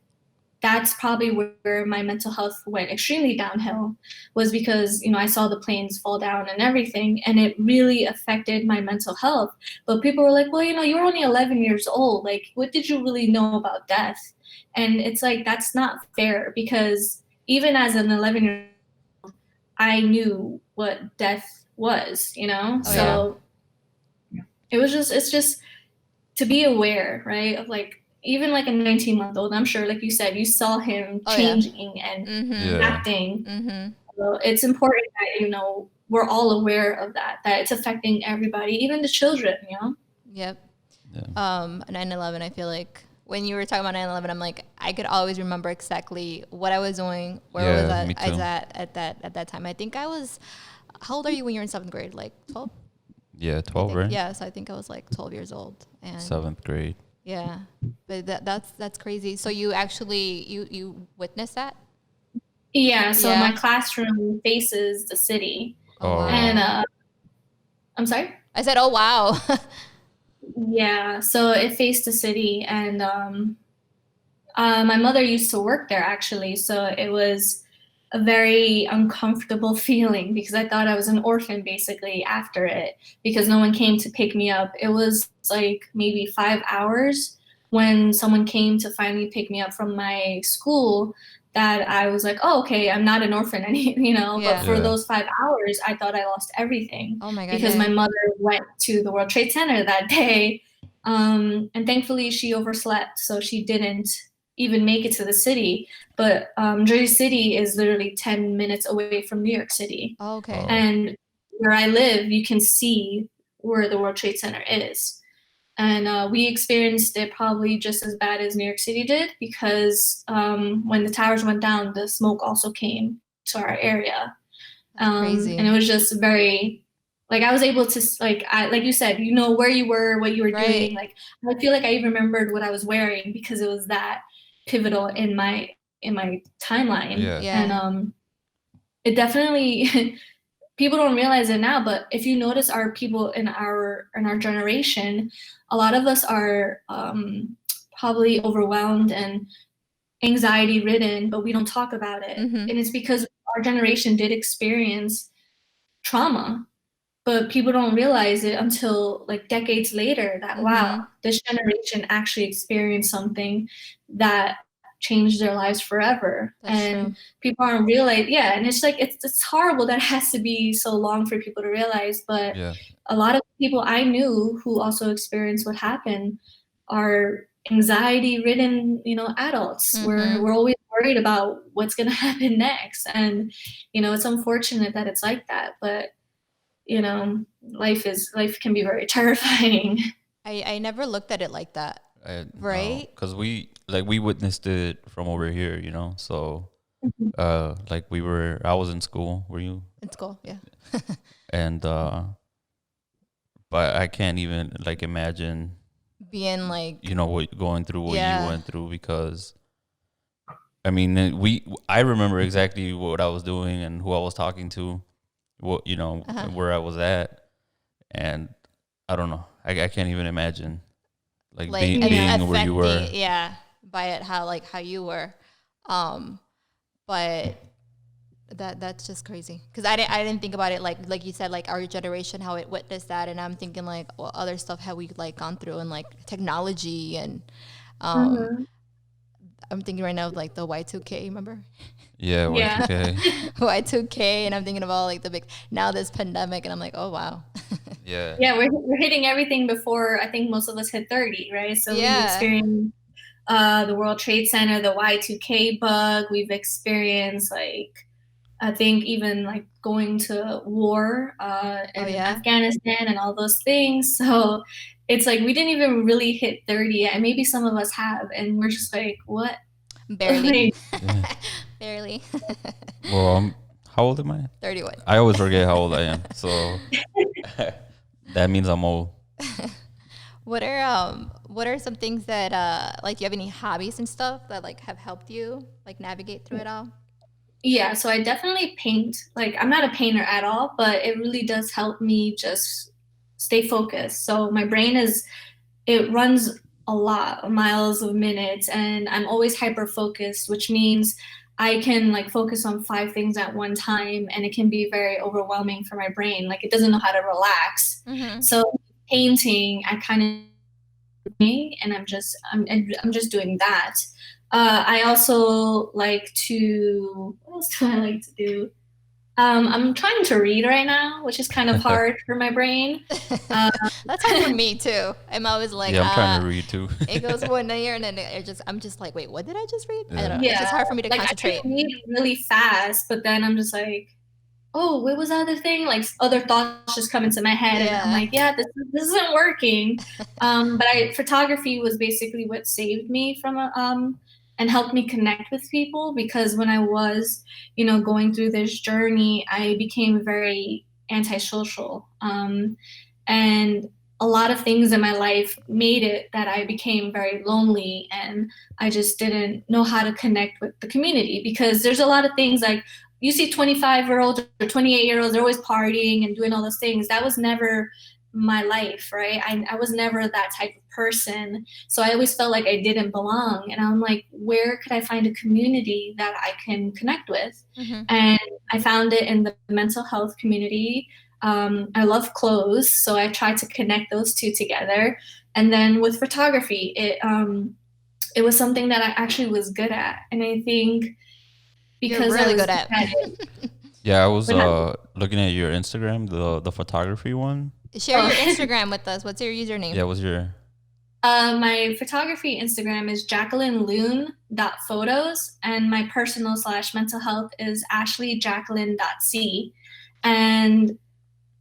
that's probably where my mental health went extremely downhill, was because, you know, I saw the planes fall down and everything, and it really affected my mental health. But people were like, well, you know, you were only 11 years old. Like, what did you really know about death? And it's like, that's not fair, because even as an 11-year-old, I knew what death was, you know? Oh, Yeah. So it's just to be aware, right? Of like, even like a 19-month-old, I'm sure, like you said, you saw him Oh, yeah. changing and Mm-hmm. Yeah. acting. Mm-hmm. So it's important that, you know, we're all aware of that it's affecting everybody, even the children, you know? Yep. Yeah. 9/11, I feel like when you were talking about 9/11, I'm like, I could always remember exactly what I was doing, where Yeah, was I me too. at that time. I think I was, how old are you when you're in 7th grade? Like 12? Yeah, I 12, think. right? Yeah, so I think I was like 12 years old. And 7th grade. yeah, but that's crazy. So you actually, you witnessed that? Yeah, so Yeah. my classroom faces the city. Oh, wow. And I'm sorry? I said, oh, wow. Yeah, so it faced the city, and my mother used to work there, actually, so it was a very uncomfortable feeling, because I thought I was an orphan basically after it, because no one came to pick me up. It was like maybe 5 hours when someone came to finally pick me up from my school, that I was like, oh, okay, I'm not an orphan you know. Yeah. But for Yeah. those 5 hours, I thought I lost everything, Oh my because goodness. my mother went to the World Trade Center that day, and thankfully she overslept, so she didn't even make it to the city. But Jersey City is literally 10 minutes away from New York City. Oh, okay. Oh. And where I live, you can see where the World Trade Center is. And we experienced it probably just as bad as New York City did, because when the towers went down, the smoke also came to our area. That's crazy. And it was just very, like, I was able to, like you said, you know where you were, what you were Right. doing. Like, I feel like I even remembered what I was wearing, because it was that pivotal in my timeline. Yeah. Yeah. And it definitely, people don't realize it now, but if you notice, our people in our generation, a lot of us are probably overwhelmed and anxiety ridden, but we don't talk about it. Mhm. And it's because our generation did experience trauma, but people don't realize it until like decades later, that wow, this generation actually experienced something that changed their lives forever. That's And true. people aren't realize, yeah, and it's like, it's horrible that it has to be so long for people to realize. But Yeah. a lot of people I knew who also experienced what happened are anxiety ridden, you know, adults. We're always worried about what's going to happen next. And, you know, it's unfortunate that it's like that, but you know, life can be very terrifying. I never looked at it like that. Right? Because we witnessed it from over here, you know. So, like I was in school. Were you? In school, yeah. And but I can't even like imagine Being like, you know going through what Yeah. you went through, because I mean I remember exactly what I was doing and who I was talking to, what you know where I was at, and I don't know, I can't even imagine like being where you were. affecting, yeah, by it, how you were. But that's just crazy, because I didn't think about it like you said, like our generation, how it witnessed that, and I'm thinking like, what other stuff have we like gone through, and like technology, and I'm thinking right now of like the Y2K, remember? Yeah, Yeah. Y2K. Y2K, and I'm thinking about like the big, now this pandemic, and I'm like, oh wow. Yeah. Yeah, we're hitting everything before I think most of us hit 30, right? So Yeah. we've experienced the World Trade Center, the Y2K bug. We've experienced, like, I think even like going to war in Afghanistan and all those things. So it's like we didn't even really hit 30 yet, and maybe some of us have, and we're just like, what? Barely. Yeah. Barely. Well, how old am I? 31. I always forget how old I am, so that means I'm old. What are some things that like, do you have any hobbies and stuff that like have helped you like navigate through it all? Yeah, so I definitely paint. Like, I'm not a painter at all, but it really does help me just stay focused. So my brain it runs a lot, miles of minutes, and I'm always hyper focused, which means I can like focus on 5 things at one time, and it can be very overwhelming for my brain. Like it doesn't know how to relax. Mm-hmm. So painting, I kind of me, and I'm just doing that. I also like to, what else do I like to do? I'm trying to read right now, which is kind of hard for my brain. That's hard for me too. I'm always like, Yeah, I'm trying to read too. it goes one ear and then I'm just like, wait, what did I just read? I don't know. Yeah. It's just hard for me to Like I concentrate. can read really fast, but then I'm just like, oh, what was the other thing? Like other thoughts just come into my head, and I'm Yeah. like, yeah, this isn't working. But photography was basically what saved me from and helped me connect with people, because when I was, going through this journey, I became very antisocial. And a lot of things in my life made it that I became very lonely, and I just didn't know how to connect with the community, because there's a lot of things like you see 25-year-olds or 28-year-olds, they're always partying and doing all those things. That was never my life, right? I was never that type of person. So I always felt like I didn't belong. And I'm like, where could I find a community that I can connect with? Mm-hmm. And I found it in the mental health community. I love clothes, so I tried to connect those two together. And then with photography, it was something that I actually was good at. And I think because You're really I was good at. Yeah, I was looking at your Instagram, the photography one. Share your Instagram with us. What's your username? Yeah, what's your? My photography Instagram is JacquelineLoon.photos, and my personal / mental health is AshleyJacqueline.c. And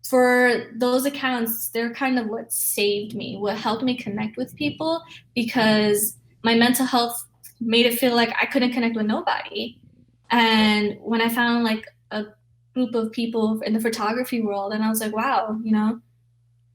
for those accounts, they're kind of what saved me, what helped me connect with people, because my mental health made it feel like I couldn't connect with nobody. And when I found like a group of people in the photography world, and I was like, wow,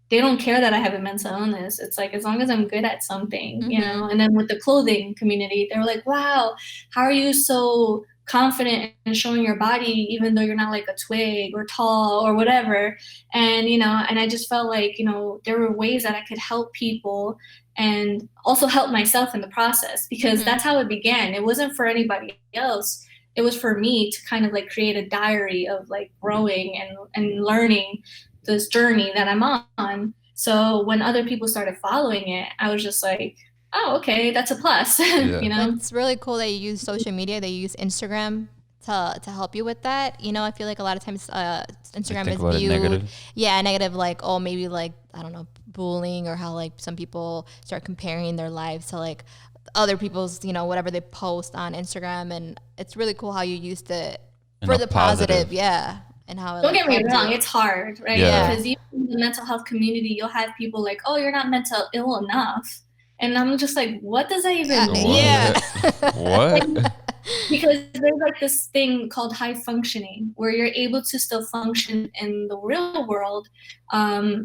they don't care that I have a mental illness. It's like, as long as I'm good at something, Mm-hmm. and then with the clothing community, they were like, wow, how are you so confident in showing your body, even though you're not like a twig or tall or whatever. And, and I just felt like, there were ways that I could help people and also help myself in the process, because that's how it began. It wasn't for anybody else. It was for me to kind of like create a diary of like growing and learning this journey that I'm on. So when other people started following it, I was just like, oh, okay, that's a plus. Yeah. But it's really cool that you use social media, that you use Instagram to help you with that. I feel like a lot of times Instagram is viewed negative. Yeah, negative, like, oh, maybe like, I don't know, bullying, or how like some people start comparing their lives to like other people's, whatever they post on Instagram. And it's really cool how you used it for the positive. Yeah. And how it, don't like, get me wrong, you. it's hard, right? Yeah. Because even in the mental health community, you'll have people like, oh, you're not mental ill enough. And I'm just like, what does that even mean? Yeah. What? Because there's like this thing called high functioning, where you're able to still function in the real world.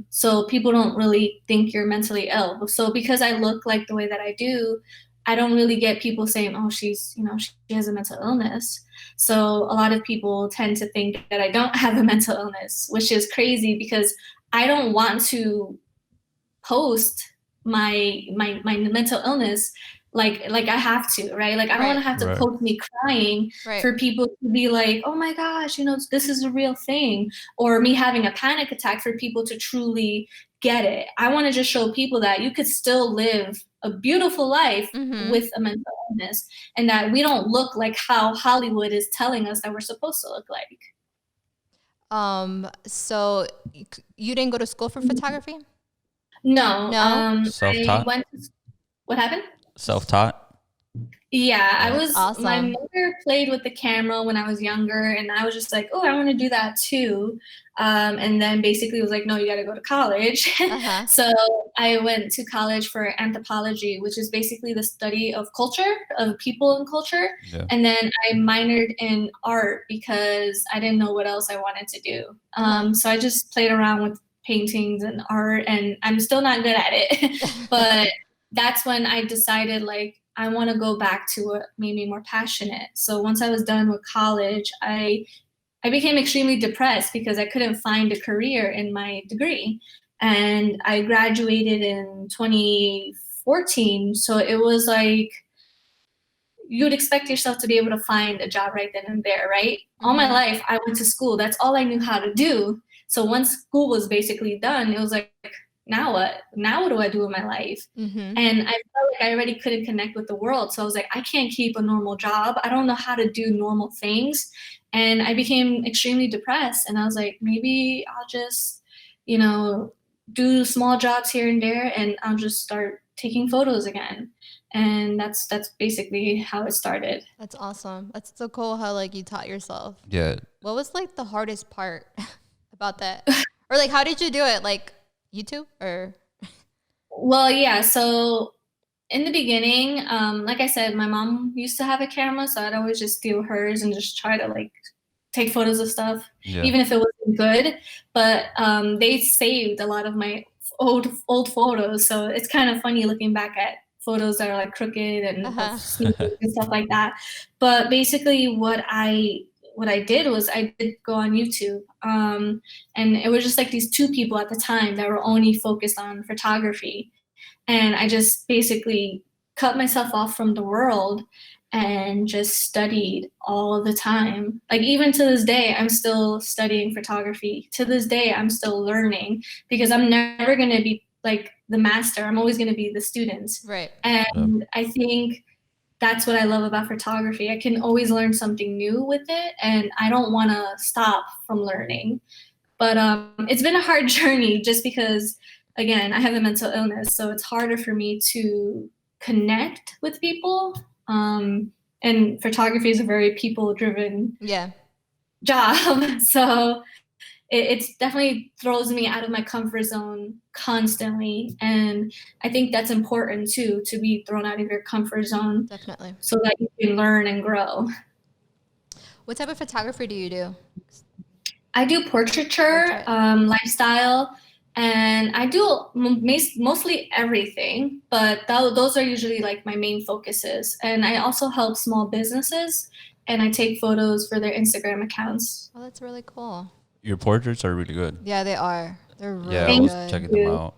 So people don't really think you're mentally ill. So because I look like the way that I do, I don't really get people saying, oh, she has a mental illness. So a lot of people tend to think that I don't have a mental illness, which is crazy, because I don't want to post my mental illness like I have to, right? Like I don't want to have to post me crying for people to be like, oh my gosh, this is a real thing, or me having a panic attack for people to truly get it. I want to just show people that you could still live a beautiful life with a mental illness, and that we don't look like how Hollywood is telling us that we're supposed to look like. So you didn't go to school for photography? No. Self-taught? I went to, what happened? Self-taught? Yeah, I That's was awesome. My mother played with the camera when I was younger, and I was just like, oh, I want to do that too. And then basically it was like, no, you got to go to college. So I went to college for anthropology, which is basically the study of culture, of people and culture. Yeah. And then I minored in art because I didn't know what else I wanted to do. So I just played around with paintings and art, and I'm still not good at it. But that's when I decided, like, I want to go back to what made me more passionate. So once I was done with college, I became extremely depressed because I couldn't find a career in my degree. And I graduated in 14. So it was like, you'd expect yourself to be able to find a job right then and there, right? All my life, I went to school. That's all I knew how to do. So once school was basically done, it was like, now what? Now what do I do in my life? And I felt like I already couldn't connect with the world. So I was like, I can't keep a normal job. I don't know how to do normal things. And I became extremely depressed. And I was like, maybe I'll just, you know, do small jobs here and there, and I'll just start taking photos again. And that's basically how it started. That's awesome. That's so cool how like you taught yourself. Yeah. What was like the hardest part about that? Or like how did you do it? Like YouTube or? Well, yeah. So in the beginning, like I said, my mom used to have a camera, so I'd always just steal hers and just try to like take photos of stuff, even if it wasn't good. But they saved a lot of my old photos, so it's kind of funny looking back at photos that are like crooked and and stuff like that. But basically, what I did was I did go on YouTube, and it was just like these two people at the time that were only focused on photography, and I just basically cut myself off from the world and just studied all the time. Like even to this day, I'm still studying photography. To this day, I'm still learning because I'm never going to be like the master. I'm always going to be the student. Right. And I think that's what I love about photography. I can always learn something new with it, and I don't want to stop from learning. But it's been a hard journey just because, again, I have a mental illness, so it's harder for me to connect with people. And photography is a very people-driven job. So it definitely throws me out of my comfort zone constantly. And I think that's important too, to be thrown out of your comfort zone. Definitely. So that you can learn and grow. What type of photography do you do? I do portraiture, lifestyle, and I do mostly everything, but those are usually like my main focuses. And I also help small businesses, and I take photos for their Instagram accounts. Oh, that's really cool. Your portraits are really good. Yeah, they are. They're really good. I was checking them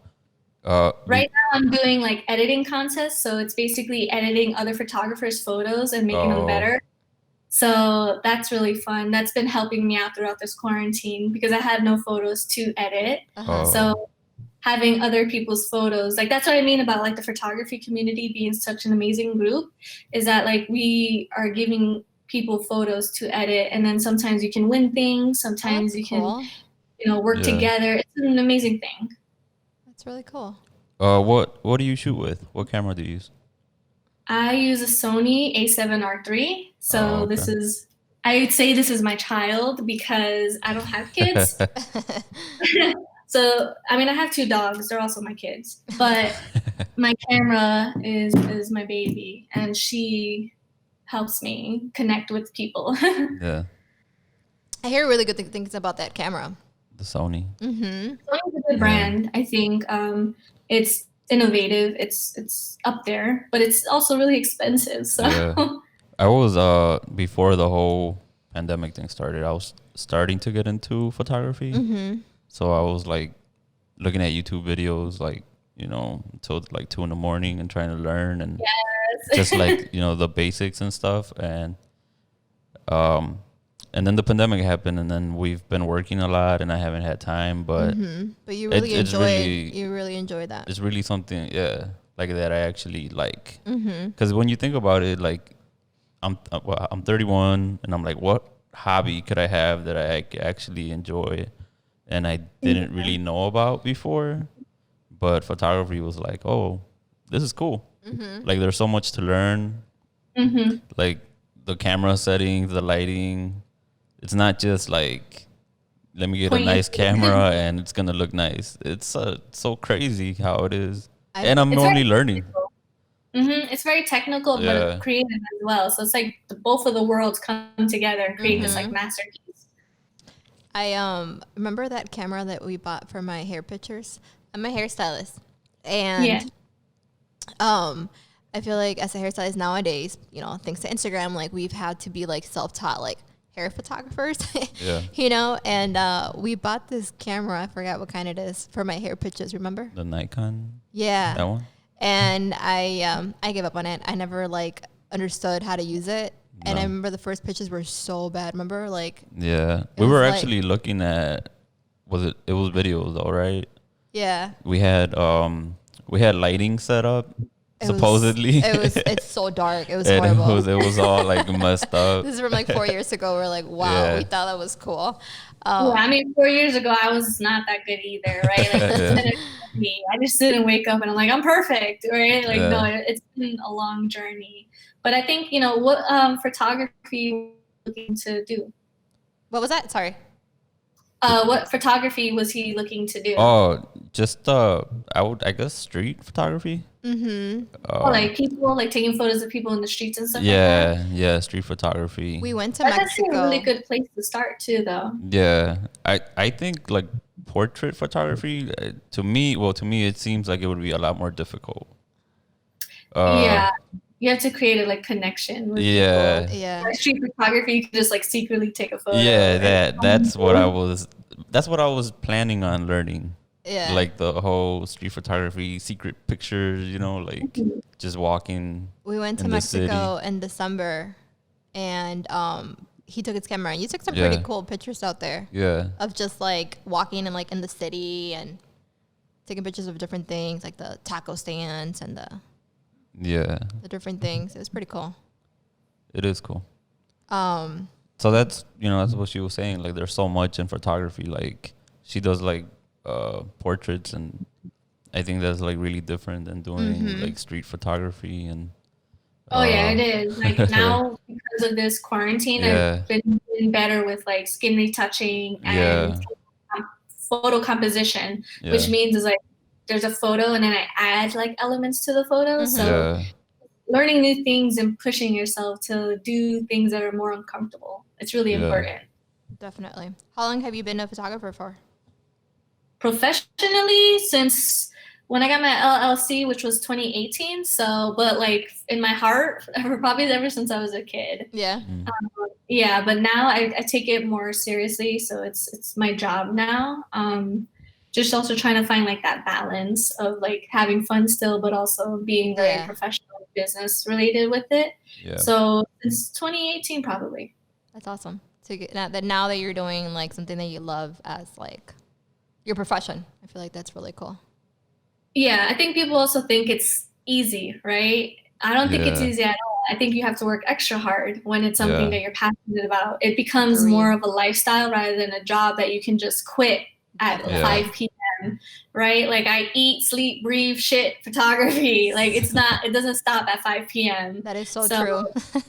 out. Right now I'm doing like editing contests, so it's basically editing other photographers' photos and making them better. So that's really fun. That's been helping me out throughout this quarantine because I had no photos to edit. So having other people's photos, like that's what I mean about like the photography community being such an amazing group, is that like we are giving people photos to edit, and then sometimes you can win things, sometimes you can, you know, work together. It's an amazing thing. That's really cool. What do you shoot with? What camera do you use? I use a Sony A7R III. So this is, I would say this is my child because I don't have kids. So, I mean, I have 2 dogs. They're also my kids. But my camera is my baby, and she helps me connect with people. Yeah. I hear really good things about that camera. The Sony. Sony's a good brand. I think it's innovative. It's up there, but it's also really expensive. So I was before the whole pandemic thing started, I was starting to get into photography. So I was like looking at YouTube videos, like, you know, until like 2 a.m. and trying to learn and just like, you know, the basics and stuff. And then the pandemic happened, and then we've been working a lot, and I haven't had time. But you really enjoy that. It's really something, like that I actually like. Because when you think about it, like I'm 31, and I'm like, what hobby could I have that I actually enjoy? And I didn't really know about before, but photography was like, oh, this is cool. Like there's so much to learn. Like the camera settings, the lighting. It's not just like, let me get a nice camera and it's gonna look nice. It's so crazy how it is, and I'm only learning. It's very technical, but creative as well. So it's like both of the worlds come together and create this like masterpiece. I remember that camera that we bought for my hair pictures. I'm a hairstylist, and I feel like as a hairstylist nowadays, you know, thanks to Instagram, like we've had to be like self-taught, like hair photographers, you know. And we bought this camera. I forgot what kind it is for my hair pictures. Remember the Nikon? Yeah, that one. and I gave up on it. I never like understood how to use it. And I No. remember the first pictures were so bad. Remember, like, Yeah, It we was were like- actually looking at. It was videos though, right? yeah, We had lighting set up it was- supposedly. it's so dark. It was and horrible. it was all like messed up. This is from like 4 years ago. We're like, wow, Yeah. we thought that was cool. Yeah, I mean, 4 years ago, I was not that good either, right? Like, Yeah. me. I just didn't wake up and I'm like, I'm perfect, right? Like, Yeah. no, it's been a long journey. But I think, what photography were you looking to do? What was that? Sorry. What photography was he looking to do? Oh, just I guess street photography. Like people like taking photos of people in the streets and stuff like Yeah, yeah, street photography. We went to that. That's actually Mexico. a really good place to start too, though. Yeah, I think like portrait photography to me it seems like it would be a lot more difficult. Yeah, you have to create a like connection with Yeah. people. Yeah. Like, street photography, you can just like secretly take a photo. Yeah, and- that's what I was planning on learning. Yeah. Like the whole street photography, secret pictures, like just walking. We went to in the Mexico in December, and he took his camera, and you took some pretty Yeah. cool pictures out there Yeah. of just like walking and like in the city and taking pictures of different things, like the taco stands and Yeah. the different things. It was pretty cool. It is cool. Um, So that's what she was saying. Like there's so much in photography. Like she does like portraits, and I think that's like really different than doing like street photography and. Oh yeah, it is. Like now because of this quarantine, Yeah. I've been doing better with like skin retouching and photo composition, which Yeah. means is like there's a photo and then I add like elements to the photo. So Yeah. learning new things and pushing yourself to do things that are more uncomfortable. It's really Yeah. important. definitely. How long have you been a photographer for? Professionally, since when I got my LLC, which was 2018. So, but like in my heart, probably ever since I was a kid. Yeah. Yeah, but now I take it more seriously. So it's my job now. Just also trying to find like that balance of like having fun still, but also being very Yeah. professional business related with it. Yeah. So since 2018, probably. That's awesome. To get now that you're doing like something that you love as like your profession, I feel like that's really cool. Yeah, I think people also think it's easy, right? I don't think it's Yeah. easy at all. I think you have to work extra hard when it's something Yeah. that you're passionate about. It becomes Agreed. more of a lifestyle rather than a job that you can just quit at Yeah. 5 p.m., right? Like I eat, sleep, breathe, shit, photography. Like it doesn't stop at 5 p.m. That is so So- true.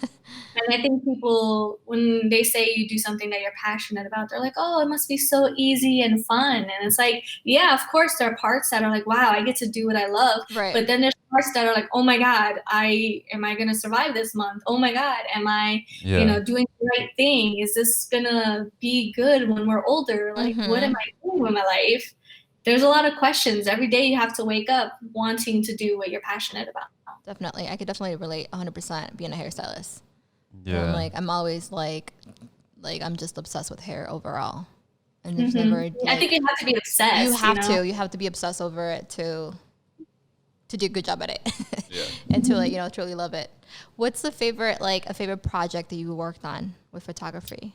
And I think people, when they say you do something that you're passionate about, they're like, oh, it must be so easy and fun. And it's like, yeah, of course, there are parts that are like, wow, I get to do what I love. Right. But then there's parts that are like, oh my God, am I going to survive this month? Oh my God, am I, Yeah. doing the right thing? Is this going to be good when we're older? Like, what am I doing with my life? There's a lot of questions. Every day you have to wake up wanting to do what you're passionate about. Definitely. I could definitely relate 100% being a hairstylist. Yeah. I'm always like I'm just obsessed with hair overall. And there's never I think you have to be obsessed. you have to be obsessed over it to do a good job at it. Yeah. And to truly love it. What's a favorite project that you worked on with photography?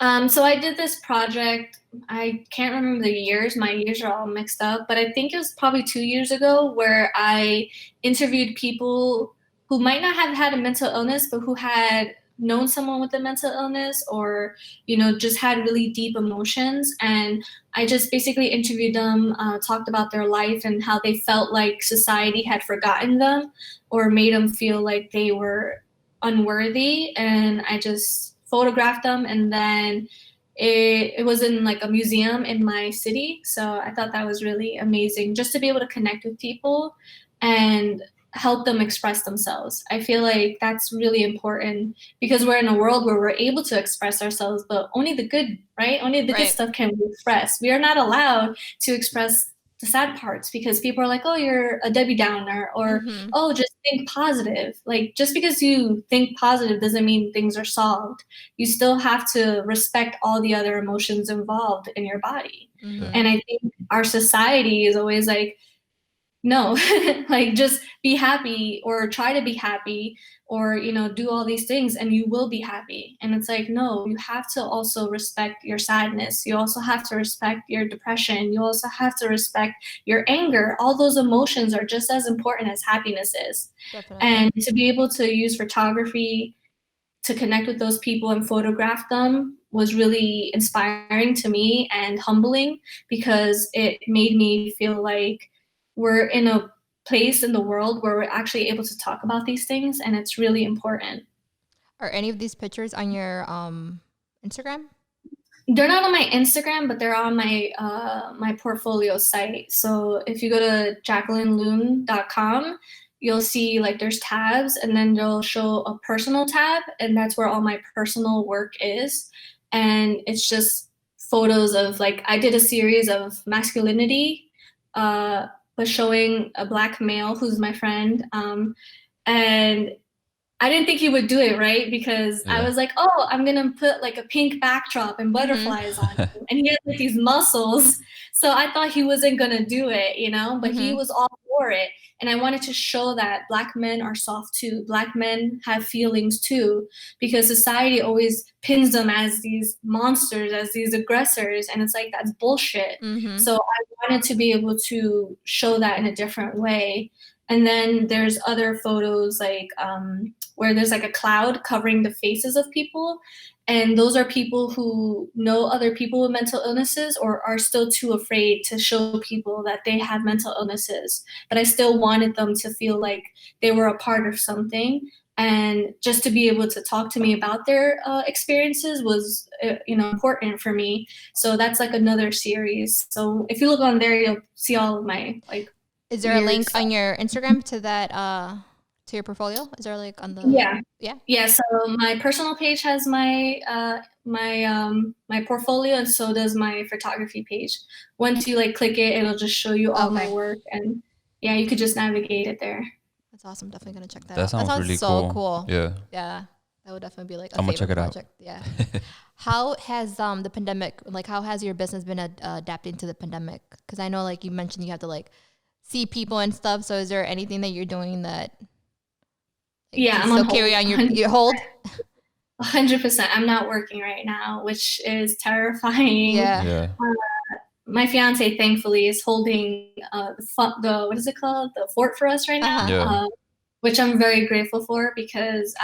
So I did this project. I can't remember the years. My years are all mixed up, but I think it was probably 2 years ago where I interviewed people who might not have had a mental illness, but who had known someone with a mental illness or, just had really deep emotions. And I just basically interviewed them, talked about their life and how they felt like society had forgotten them or made them feel like they were unworthy. And I just photographed them, and then it was in like a museum in my city. So I thought that was really amazing just to be able to connect with people and help them express themselves. I feel like that's really important because we're in a world where we're able to express ourselves, but only the good, right? Only the good Right. stuff can be expressed. We are not allowed to express the sad parts because people are like, oh, you're a Debbie Downer, or oh, just think positive. Like just because you think positive doesn't mean things are solved. You still have to respect all the other emotions involved in your body. And I think our society is always like, no, like just be happy or try to be happy or, do all these things and you will be happy. And it's like, no, you have to also respect your sadness. You also have to respect your depression. You also have to respect your anger. All those emotions are just as important as happiness is. Definitely. And to be able to use photography to connect with those people and photograph them was really inspiring to me and humbling because it made me feel like we're in a place in the world where we're actually able to talk about these things, and it's really important. Are any of these pictures on your Instagram? They're not on my Instagram, but they're on my portfolio site. So if you go to jacquelineloon.com, you'll see like there's tabs, and then they'll show a personal tab, and that's where all my personal work is. And it's just photos of like I did a series of masculinity, but showing a Black male who's my friend, and I didn't think he would do it, right? Because I was like, oh, I'm gonna put like a pink backdrop and butterflies on him. And he has like these muscles. So I thought he wasn't gonna do it, but he was all for it. And I wanted to show that Black men are soft too. Black men have feelings too, because society always pins them as these monsters, as these aggressors. And it's like, that's bullshit. So I wanted to be able to show that in a different way. And then there's other photos like where there's like a cloud covering the faces of people. And those are people who know other people with mental illnesses or are still too afraid to show people that they have mental illnesses. But I still wanted them to feel like they were a part of something. And just to be able to talk to me about their experiences was, important for me. So that's like another series. So if you look on there, you'll see all of my like. Is there a link on your Instagram to that to your portfolio? Is there like on the Yeah, so my personal page has my my portfolio, and so does my photography page. Once you like click it, it'll just show you all my work, and yeah, you could just navigate it there. That's awesome. Definitely gonna check that out. That sounds really so cool. Yeah. Yeah. That would definitely be like a I'm gonna check it project. out. Yeah. How has the pandemic, like how has your business been adapting to the pandemic? Because I know like you mentioned you have to like see people and stuff. So is there anything that you're doing that I'm on carry on your hold? 100%. I'm not working right now, which is terrifying. Yeah. My fiance, thankfully, is holding the what is it called? The fort for us right now, which I'm very grateful for because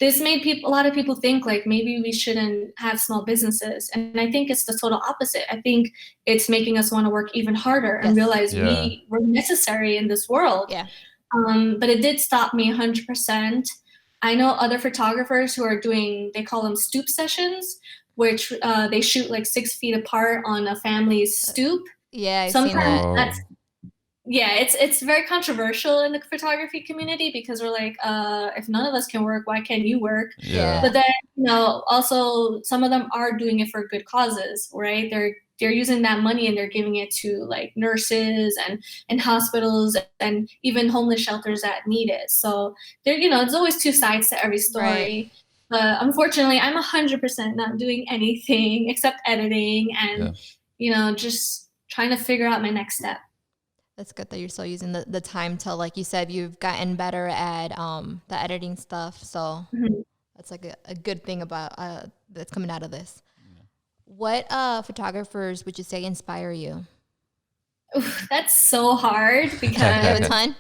this made a lot of people think like maybe we shouldn't have small businesses. And I think it's the total opposite. I think it's making us want to work even harder and realize we're necessary in this world. Yeah. But it did stop me 100%. I know other photographers who are doing, they call them stoop sessions, which they shoot like 6 feet apart on a family's stoop. Yeah, I've seen that. It's very controversial in the photography community because we're like, if none of us can work, why can't you work? Yeah. But then, also some of them are doing it for good causes, right? They're using that money and they're giving it to like nurses and hospitals and even homeless shelters that need it. So there's always two sides to every story. Right. But unfortunately, I'm 100% not doing anything except editing and, just trying to figure out my next step. That's good that you're still using the time to, like you said, you've gotten better at the editing stuff. So that's like a good thing about that's coming out of this. Yeah. What photographers would you say inspire you? Oof, that's so hard because you have a ton?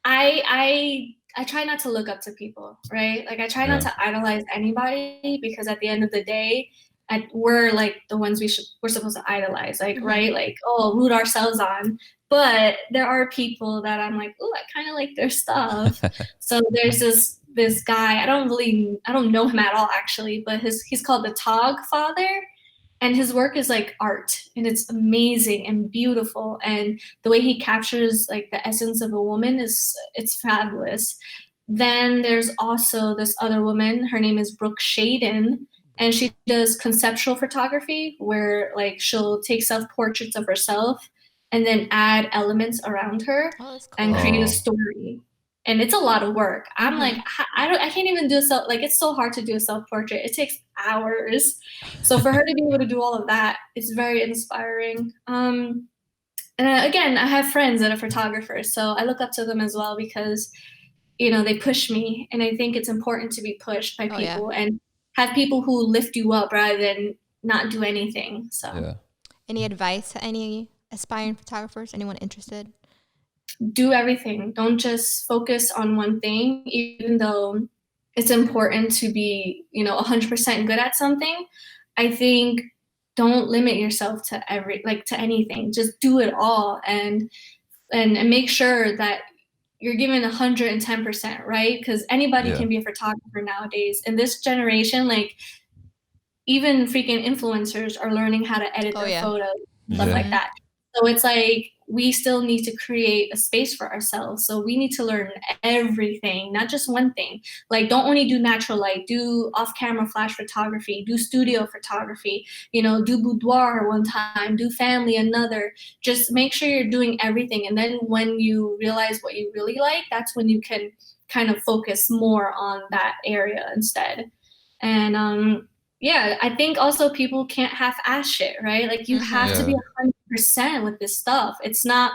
I try not to look up to people, right? Like I try not to idolize anybody because at the end of the day, we're like the ones we're supposed to idolize, like right, like root ourselves on. But there are people that I'm like, I kind of like their stuff. So there's this guy. I don't know him at all actually, but he's called the Tog Father, and his work is like art, and it's amazing and beautiful. And the way he captures like the essence of a woman it's fabulous. Then there's also this other woman. Her name is Brooke Shaden. And she does conceptual photography where like she'll take self-portraits of herself and then add elements around her and create a story. And it's a lot of work. I'm like, I can't even do it's so hard to do a self-portrait. It takes hours. So for her to be able to do all of that, it's very inspiring. And again, I have friends that are photographers, so I look up to them as well because, they push me. And I think it's important to be pushed by people and have people who lift you up rather than not do anything. So Any advice to any aspiring photographers, anyone interested? do everything. Don't just focus on one thing, even though it's important to be, 100% good at something. I think don't limit yourself to to anything. Just do it all and make sure that you're given 110%, right? Because anybody can be a photographer nowadays. In this generation, like even freaking influencers are learning how to edit their photos, stuff like that. So it's like we still need to create a space for ourselves. So we need to learn everything, not just one thing. Like don't only do natural light, do off-camera flash photography, do studio photography, do boudoir one time, do family another. Just make sure you're doing everything. And then when you realize what you really like, that's when you can kind of focus more on that area instead. And I think also people can't half-ass shit, right? Like you have to be 100% with this stuff. It's not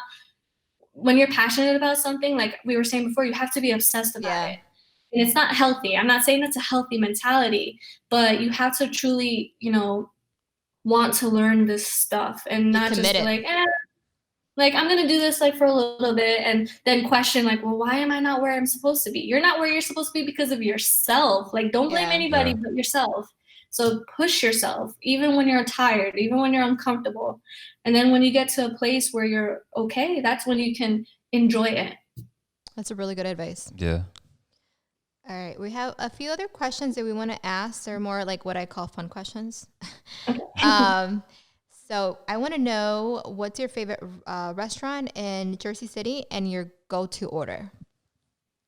when you're passionate about something, like we were saying before, you have to be obsessed about it. And it's not healthy. I'm not saying that's a healthy mentality, but you have to truly, want to learn this stuff and not just be like, like I'm gonna do this like for a little bit and then question like, well, why am I not where I'm supposed to be? You're not where you're supposed to be because of yourself. Like don't blame anybody but yourself. So push yourself, even when you're tired, even when you're uncomfortable. And then when you get to a place where you're okay, that's when you can enjoy it. That's a really good advice. Yeah. All right. We have a few other questions that we want to ask. They're more like what I call fun questions. So I want to know what's your favorite restaurant in Jersey City and your go-to order?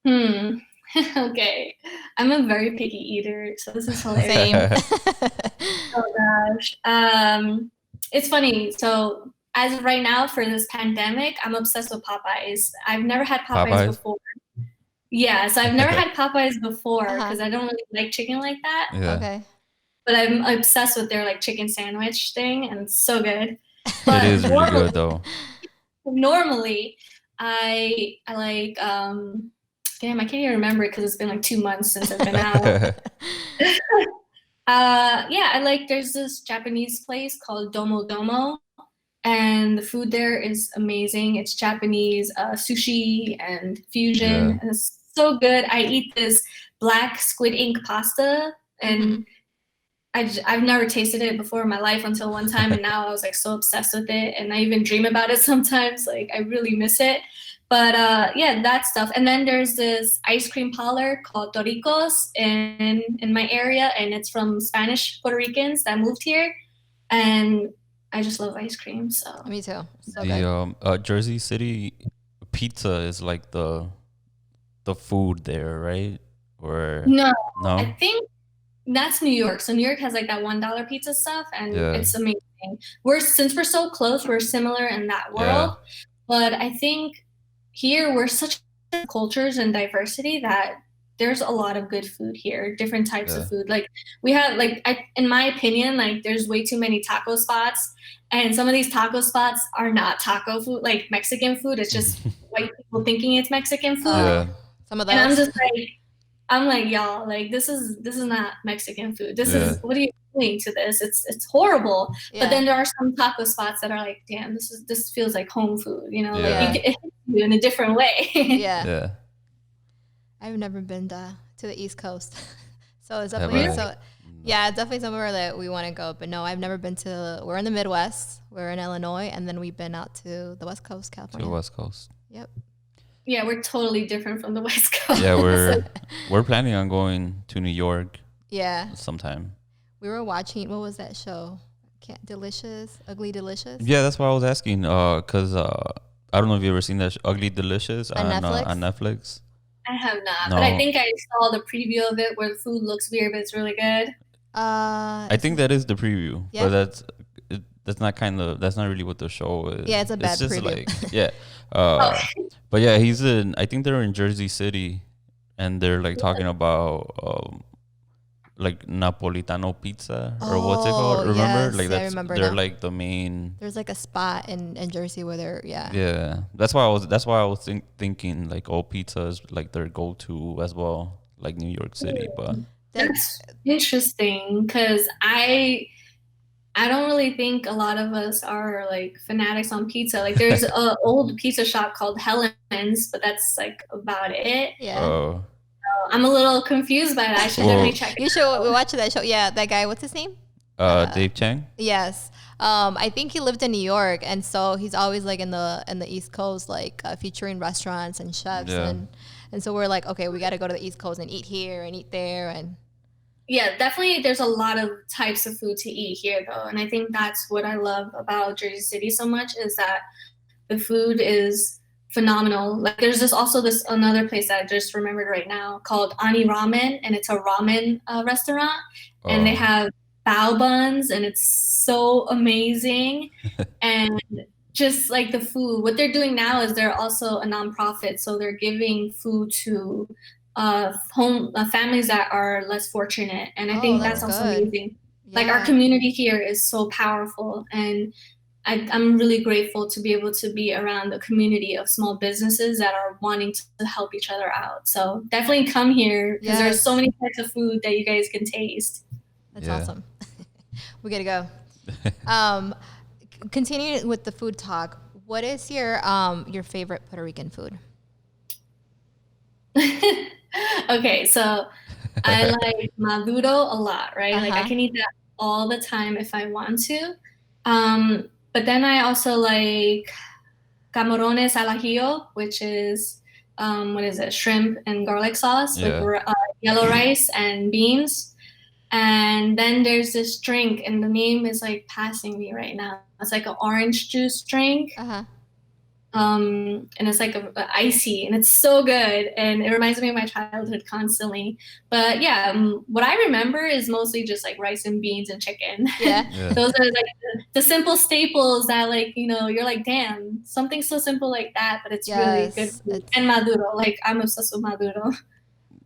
Okay. I'm a very picky eater, so this is hilarious. Oh gosh. It's funny. So as of right now for this pandemic, I'm obsessed with Popeyes. I've never had Popeyes before. Yeah, so I've never had Popeyes before because I don't really like chicken like that. Yeah. Okay. But I'm obsessed with their like chicken sandwich thing and it's so good. But it is really good though. Normally, I like damn, I can't even remember it because it's been like 2 months since I've been out. I like there's this Japanese place called Domo Domo, and the food there is amazing. It's Japanese sushi and fusion, and it's so good. I eat this black squid ink pasta, and I've never tasted it before in my life until one time, and now I was like so obsessed with it, and I even dream about it sometimes. Like I really miss it. But that stuff. And then there's this ice cream parlor called Toricos in my area, and it's from Spanish Puerto Ricans that moved here, and I just love ice cream. So me too. So the Jersey City pizza is like the food there, right? Or no, I think that's New York. So New York has like that $1 pizza stuff, and it's amazing. Since we're so close, we're similar in that world. But I think here we're such cultures and diversity that there's a lot of good food here, different types of food. Like we have in my opinion, like there's way too many taco spots, and some of these taco spots are not taco food, like Mexican food. It's just white people thinking it's Mexican food. Some of those. And I'm like, y'all, like this is not Mexican food. This is, what are you doing to this? It's horrible. But then there are some taco spots that are like, damn, this feels like home food, like it hits you in a different way. Yeah. I've never been to the East Coast. So it's definitely definitely somewhere that we want to go. But no, I've never been we're in the Midwest. We're in Illinois, and then we've been out to the West Coast, California. To the West Coast. Yep. Yeah, we're totally different from the West Coast. Yeah, we're planning on going to New York. Yeah. Sometime. We were watching, what was that show? Ugly Delicious? Yeah, that's why I was asking. Because I don't know if you've ever seen that Ugly Delicious on Netflix. I have not, but I think I saw the preview of it where the food looks weird, but it's really good. I think that is the preview, but that's not really what the show is. Yeah, it's a bad preview. But yeah, I think they're in Jersey City, and they're like talking about like Napolitano pizza or what's it called? Remember? Yes, Like I that's remember they're now. like the main. There's like a spot in Jersey where they're Yeah, that's why I was thinking like oh pizza is like their go to as well, like New York City. But that That's interesting because I don't really think a lot of us are like fanatics on pizza. Like there's a old pizza shop called Helen's, but that's like about it. yeah. I'm a little confused by that. I should definitely well, check it You should watch that show. Yeah, that guy. What's his name? Dave Chang. Yes. I think he lived in New York, and so he's always like in the East Coast, like featuring restaurants and chefs, Yeah. and so we're like, okay, we got to go to the East Coast and eat here and eat there, and Yeah, definitely there's a lot of types of food to eat here though. And I think that's what I love about Jersey City so much is that the food is phenomenal. Like there's this another place that I just remembered right now called Ani Ramen, and it's a ramen restaurant, and they Oh, have bao buns, and it's so amazing. And just like the food, what they're doing now is they're also a nonprofit, so they're giving food to home families that are less fortunate, and I oh, think that's that's also good. amazing. Like our Yeah. community here is so powerful, and I'm really grateful to be able to be around a community of small businesses that are wanting to help each other out. So definitely come here because there's so Yes. many types of food that you guys can taste. That's yeah. awesome. We gotta go. Continuing with the food talk, what is your favorite Puerto Rican food? Okay, so I like maduro a lot, right? Like I Uh-huh. can eat that all the time if I want to. But then I also like camarones al ajillo, which is what is it? Shrimp and garlic sauce with Yeah. yellow rice and beans. And then there's this drink, and the name is like passing me right now. It's like an orange juice drink. Uh-huh. And it's like a icy, and it's so good, and it reminds me of my childhood constantly. But yeah, what I remember is mostly just like rice and beans and chicken. Yeah. Yeah. Those are like the simple staples that like you're like, damn, something so simple like that, but it's really good Yes. food. And maduro, like I'm obsessed with maduro.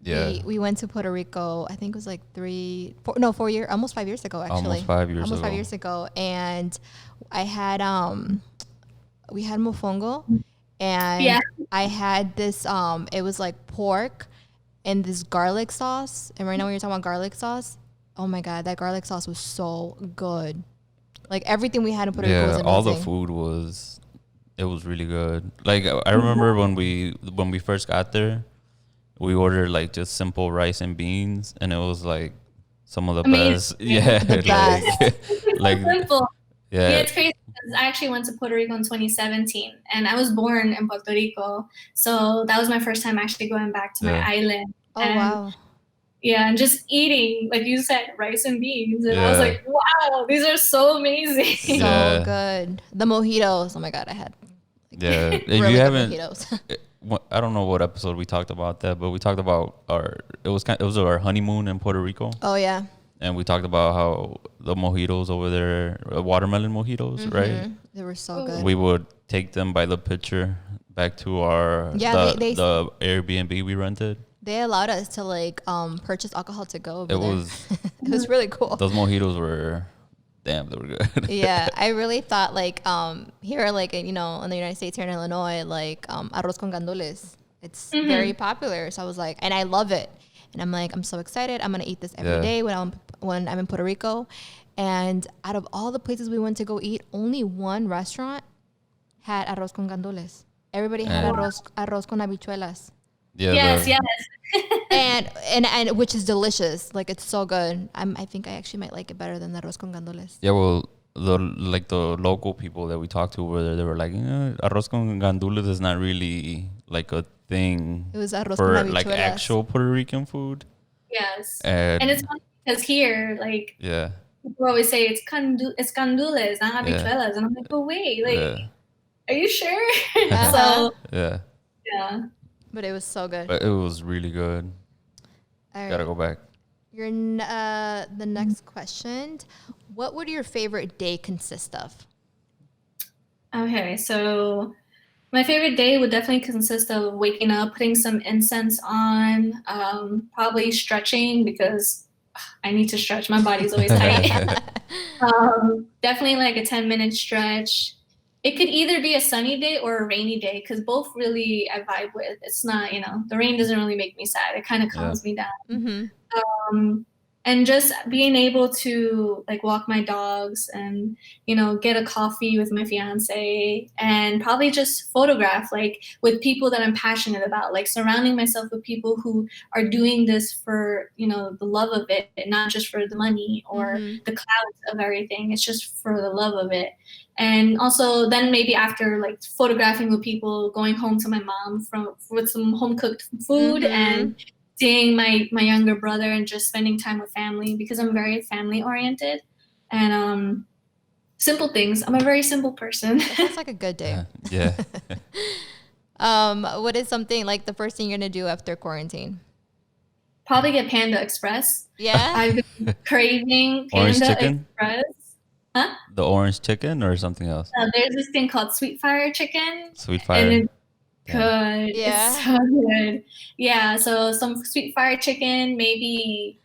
Yeah. We went to Puerto Rico. I think it was like 4 years, almost 5 years ago. Actually, Almost 5 years almost ago. 5 years ago. And I had we had mofongo, and Yeah. I had this it was like pork and this garlic sauce. And right now when you're talking about garlic sauce, oh my god, that garlic sauce was so good. Like everything we had in Puerto Rico was Yeah, amazing. all the food was really good. Like I remember when we first got there, we ordered like just simple rice and beans, and it was like some of the best. Amazing. Yeah, The best. like So simple. Yeah, yeah, it's crazy because I actually went to Puerto Rico in 2017, and I was born in Puerto Rico, so that was my first time actually going back to my Yeah. island. Oh And wow. yeah, and just eating, like you said, rice and beans, and I was Yeah. like, wow, these are so amazing. So Yeah. good. The mojitos. Oh my god, I had yeah. If really you good haven't, mojitos. I don't know what episode we talked about that, but we talked about it was our honeymoon in Puerto Rico, Oh yeah. and we talked about how the mojitos over there, watermelon mojitos, right? They were so Oh. good. We would take them by the pitcher back to our Yeah, they- the Airbnb we rented. They allowed us to like purchase alcohol to go over It there. was It was really cool. those mojitos were damn, they were good. Yeah, I really thought like here like in the United States here in Illinois like arroz con gandules. It's very popular. So I was like, and I love it. And I'm like, I'm so excited. I'm gonna eat this every Yeah. day when I'm in Puerto Rico. And out of all the places we went to go eat, only one restaurant had arroz con gandules. Everybody had And- arroz con habichuelas. Yeah, Yes, the- yes. and which is delicious. Like it's so good. I think I actually might like it better than the arroz con gandules. Yeah, well, the local people that we talked to over there, they were like, arroz con gandules is not really like a thing It was arroz for con like habichuelas. actual Puerto Rican food. Yes. And And it's funny because here, like, yeah, people always say it's candules, not habichuelas. And I'm like, but wait, like, yeah, are you sure? Uh-huh. So, yeah. yeah. But it was so good. But it was really good. All Gotta right. go back. The next question. What would your favorite day consist of? Okay, so my favorite day would definitely consist of waking up, putting some incense on, probably stretching because I need to stretch. My body's always tight. Definitely like a 10-minute stretch. It could either be a sunny day or a rainy day because both really I vibe with. It's not, the rain doesn't really make me sad. It kind of calms me down. Mm-hmm. And just being able to like walk my dogs and, get a coffee with my fiance and probably just photograph like with people that I'm passionate about, like surrounding myself with people who are doing this for, the love of it, not just for the money or the clouds of everything. It's just for the love of it. And also then maybe after like photographing with people, going home to my mom with some home cooked food and seeing my younger brother and just spending time with family because I'm very family oriented and simple things. I'm a very simple person. That sounds like a good day. Yeah. What is something like the first thing you're gonna do after quarantine? Probably get Panda Express. Yeah. I've been craving Orange Panda chicken? Express. Huh? The orange chicken or something else? There's this thing called Sweet Fire Chicken. Sweet fire. And it's good. Yeah. It's so good. Yeah, so some Sweet Fire Chicken, maybe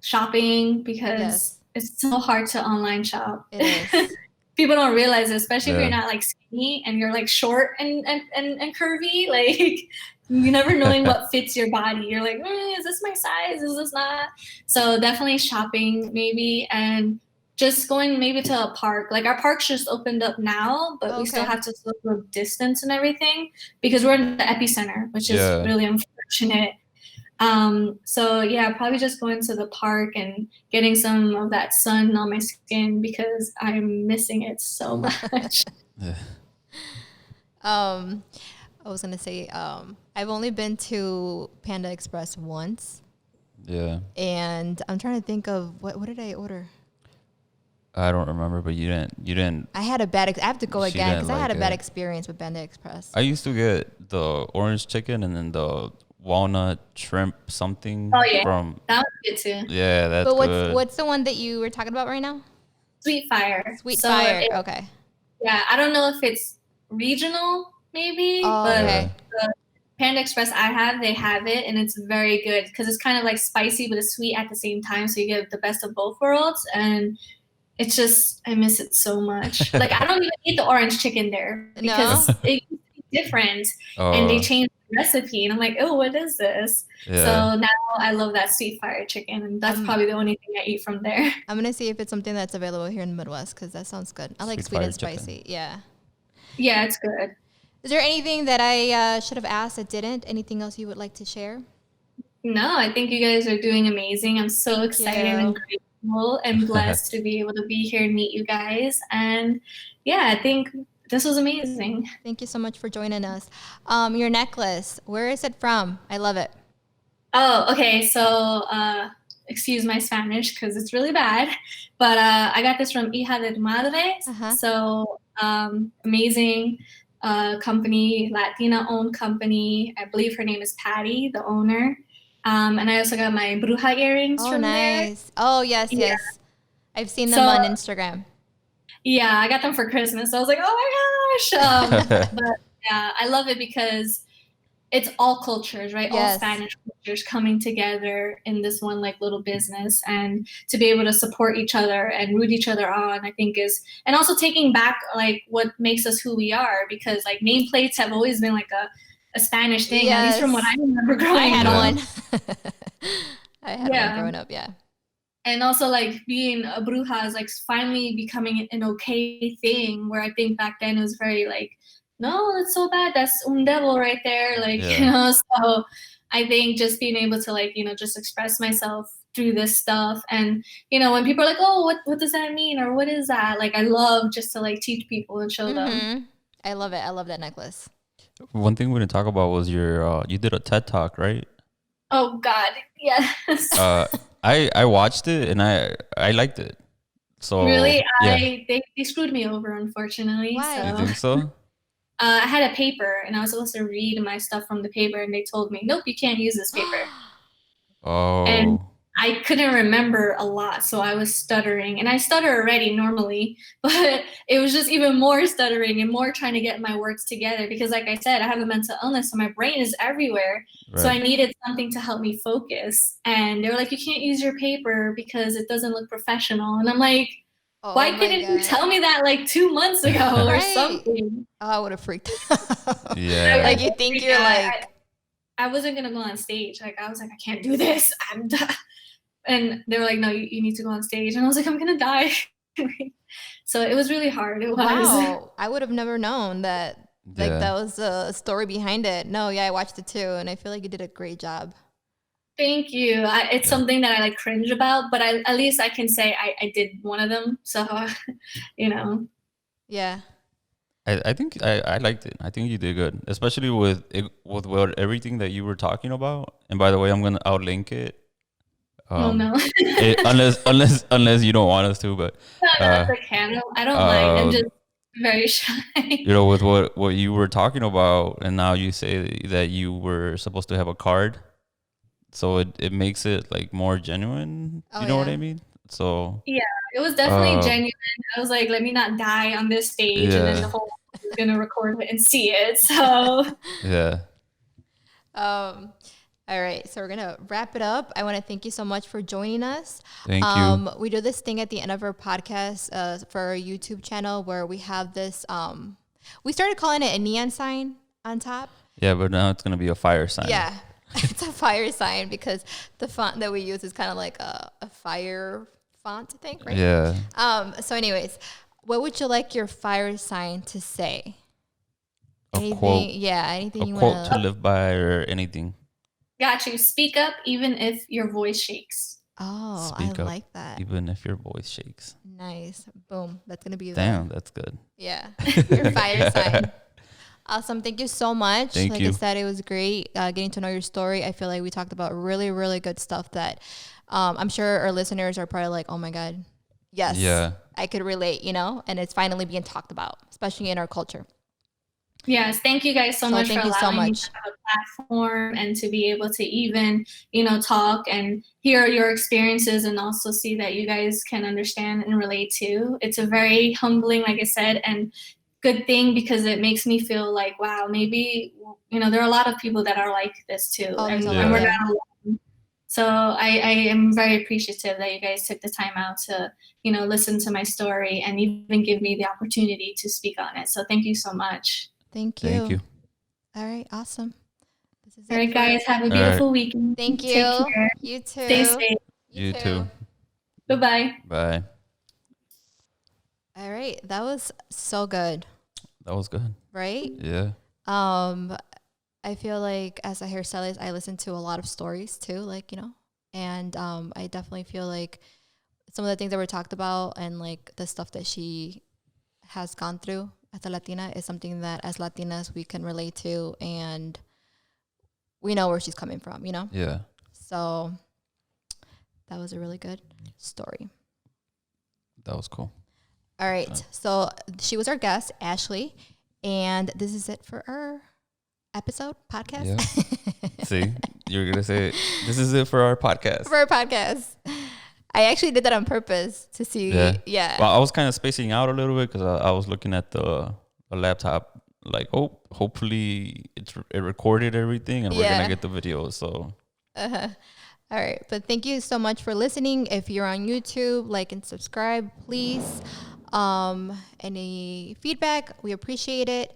shopping because it's so hard to online shop. It is. People don't realize it, especially if you're not like skinny and you're like short and curvy, like you never knowing what fits your body. You're like, is this my size? Is this not? So definitely shopping maybe and just going maybe to a park. Like our park's just opened up now, but we still have to social distance and everything because we're in the epicenter, which is really unfortunate. So yeah, probably just going to the park and getting some of that sun on my skin because I'm missing it so much. I was gonna say, I've only been to Panda Express once. Yeah. And I'm trying to think of what did I order? I don't remember, but you didn't. I had a bad. I have to go again because I had a bad it. experience with Panda Express. I used to get the orange chicken and then the walnut shrimp something. Oh yeah, from that was good too. Yeah, that's good. But what's the one that you were talking about right now? Sweet Fire. Sweet Fire. Okay. Yeah, I don't know if it's regional, maybe, but the Panda Express they have it, and it's very good because it's kind of like spicy but it's sweet at the same time, so you get the best of both worlds. And it's just, I miss it so much. Like I don't even eat the orange chicken there because it's different, and they changed the recipe, and I'm like, oh, what is this? Yeah. So now I love that Sweet Fire Chicken, and that's probably the only thing I eat from there. I'm gonna see if it's something that's available here in the Midwest because that sounds good. I like sweet and spicy. Chicken. Yeah. Yeah, it's good. Is there anything that I should have asked that didn't? Anything else you would like to share? No, I think you guys are doing amazing. I'm so excited and grateful and blessed to be able to be here and meet you guys. And yeah, I think this was amazing. Thank you so much for joining us. Your necklace, where is it from? I love it. Oh, okay. So, excuse my Spanish because it's really bad, but I got this from Hija de tu Madre. So, amazing company, Latina-owned company. I believe her name is Patty, the owner. And I also got my bruja earrings from there. Oh, yes, yes. I've seen them on Instagram. Yeah, I got them for Christmas. So I was like, oh my gosh. But yeah, I love it because it's all cultures, right? All Spanish cultures coming together in this one like little business, and to be able to support each other and root each other on, I think and also taking back like what makes us who we are, because like nameplates have always been like a Spanish thing, at least from what I remember growing up. I had one. I had one growing up, yeah. And also like being a bruja is like finally becoming an okay thing, where I think back then it was very like, no, that's so bad. That's un devil right there. Like, so I think just being able to like, just express myself through this stuff. And, when people are like, oh, what does that mean? Or what is that? Like, I love just to like teach people and show them. I love it. I love that necklace. One thing we didn't talk about was your, you did a TED Talk, right? Oh God. Yes. I watched it and I liked it. So really, they screwed me over, unfortunately. Why? So. You think so? I had a paper and I was supposed to read my stuff from the paper, and they told me, nope, you can't use this paper. Oh. And I couldn't remember a lot, so I was stuttering. And I stutter already normally, but it was just even more stuttering and more trying to get my words together because, like I said, I have a mental illness, so my brain is everywhere. Right. So I needed something to help me focus. And they were like, you can't use your paper because it doesn't look professional. And I'm like, why couldn't you tell me that like 2 months ago or something? Oh, I would have freaked out. Yeah. Like you think you're like... I wasn't going to go on stage. Like, I was like, I can't do this. I'm done. And they were like, no, you need to go on stage. And I was like, I'm going to die. So it was really hard. It was. Wow. I would have never known that. Like that was a story behind it. No, yeah, I watched it too. And I feel like you did a great job. Thank you. It's something that I like cringe about, but at least I can say I did one of them. So, you know. Yeah. I think I liked it. I think you did good, especially with everything that you were talking about. And by the way, I'll link it. Oh no. unless you don't want us to, but I can. I don't mind. I'm just very shy. You know, with what you were talking about, and now you say that you were supposed to have a card, so it makes it like more genuine. You know what I mean? So yeah, it was definitely genuine. I was like, let me not die on this stage, and then the whole world is gonna record it and see it. So yeah. All right, so we're gonna wrap it up. I want to thank you so much for joining us. Thank you. We do this thing at the end of our podcast for our YouTube channel where we have this. We started calling it a neon sign on top. Yeah, but now it's gonna be a fire sign. Yeah, it's a fire sign because the font that we use is kind of like a fire font, I think, right? Yeah. So, anyways, what would you like your fire sign to say? Anything? Quote. Yeah, anything you want. A quote to live by or anything. Got you. Speak up even if your voice shakes. Oh, Speak I up, like that. Even if your voice shakes. Nice. Boom. That's going to be Damn, that's good. Yeah. Your fire sign. Awesome. Thank you so much. Thank you. I said, it was great getting to know your story. I feel like we talked about really, really good stuff that I'm sure our listeners are probably like, oh my God, yes, yeah, I could relate, you know, and it's finally being talked about, especially in our culture. Yes, thank you guys so much for allowing me to have a platform and to be able to even, you know, talk and hear your experiences and also see that you guys can understand and relate to. It's a very humbling, like I said, and good thing because it makes me feel like, wow, maybe, you know, there are a lot of people that are like this too. And we're not alone. So I am very appreciative that you guys took the time out to, you know, listen to my story and even give me the opportunity to speak on it. So thank you so much. Thank you. Thank you. All right. Awesome. This is all right, guys. Have a beautiful weekend. Thank you. Take care. You too. Stay safe. You too. Bye-bye. Bye. All right. That was so good. That was good. Right? Yeah. I feel like as a hairstylist, I listen to a lot of stories too, like, you know, and I definitely feel like some of the things that were talked about and like the stuff that she has gone through as a Latina is something that as Latinas we can relate to, and we know where she's coming from, you know? Yeah. So that was a really good story. That was cool. All right. So she was our guest, Ashley, and this is it for our episode podcast. Yeah. See, you were going to say, this is it for our podcast. For our podcast. I actually did that on purpose to see. Yeah. Well, I was kind of spacing out a little bit because I was looking at the laptop like, oh, hopefully it recorded everything and we're going to get the video. So. All right. But thank you so much for listening. If you're on YouTube, like and subscribe, please. Any feedback, we appreciate it.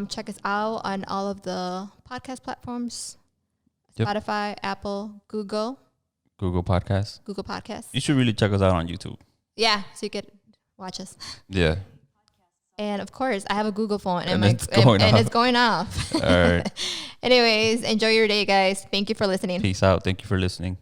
Check us out on all of the podcast platforms. Spotify, Apple, Google Podcasts. You should really check us out on YouTube. Yeah, so you could watch us. Yeah. And of course, I have a Google phone and it's going off. All right. Anyways, enjoy your day, guys. Thank you for listening. Peace out. Thank you for listening.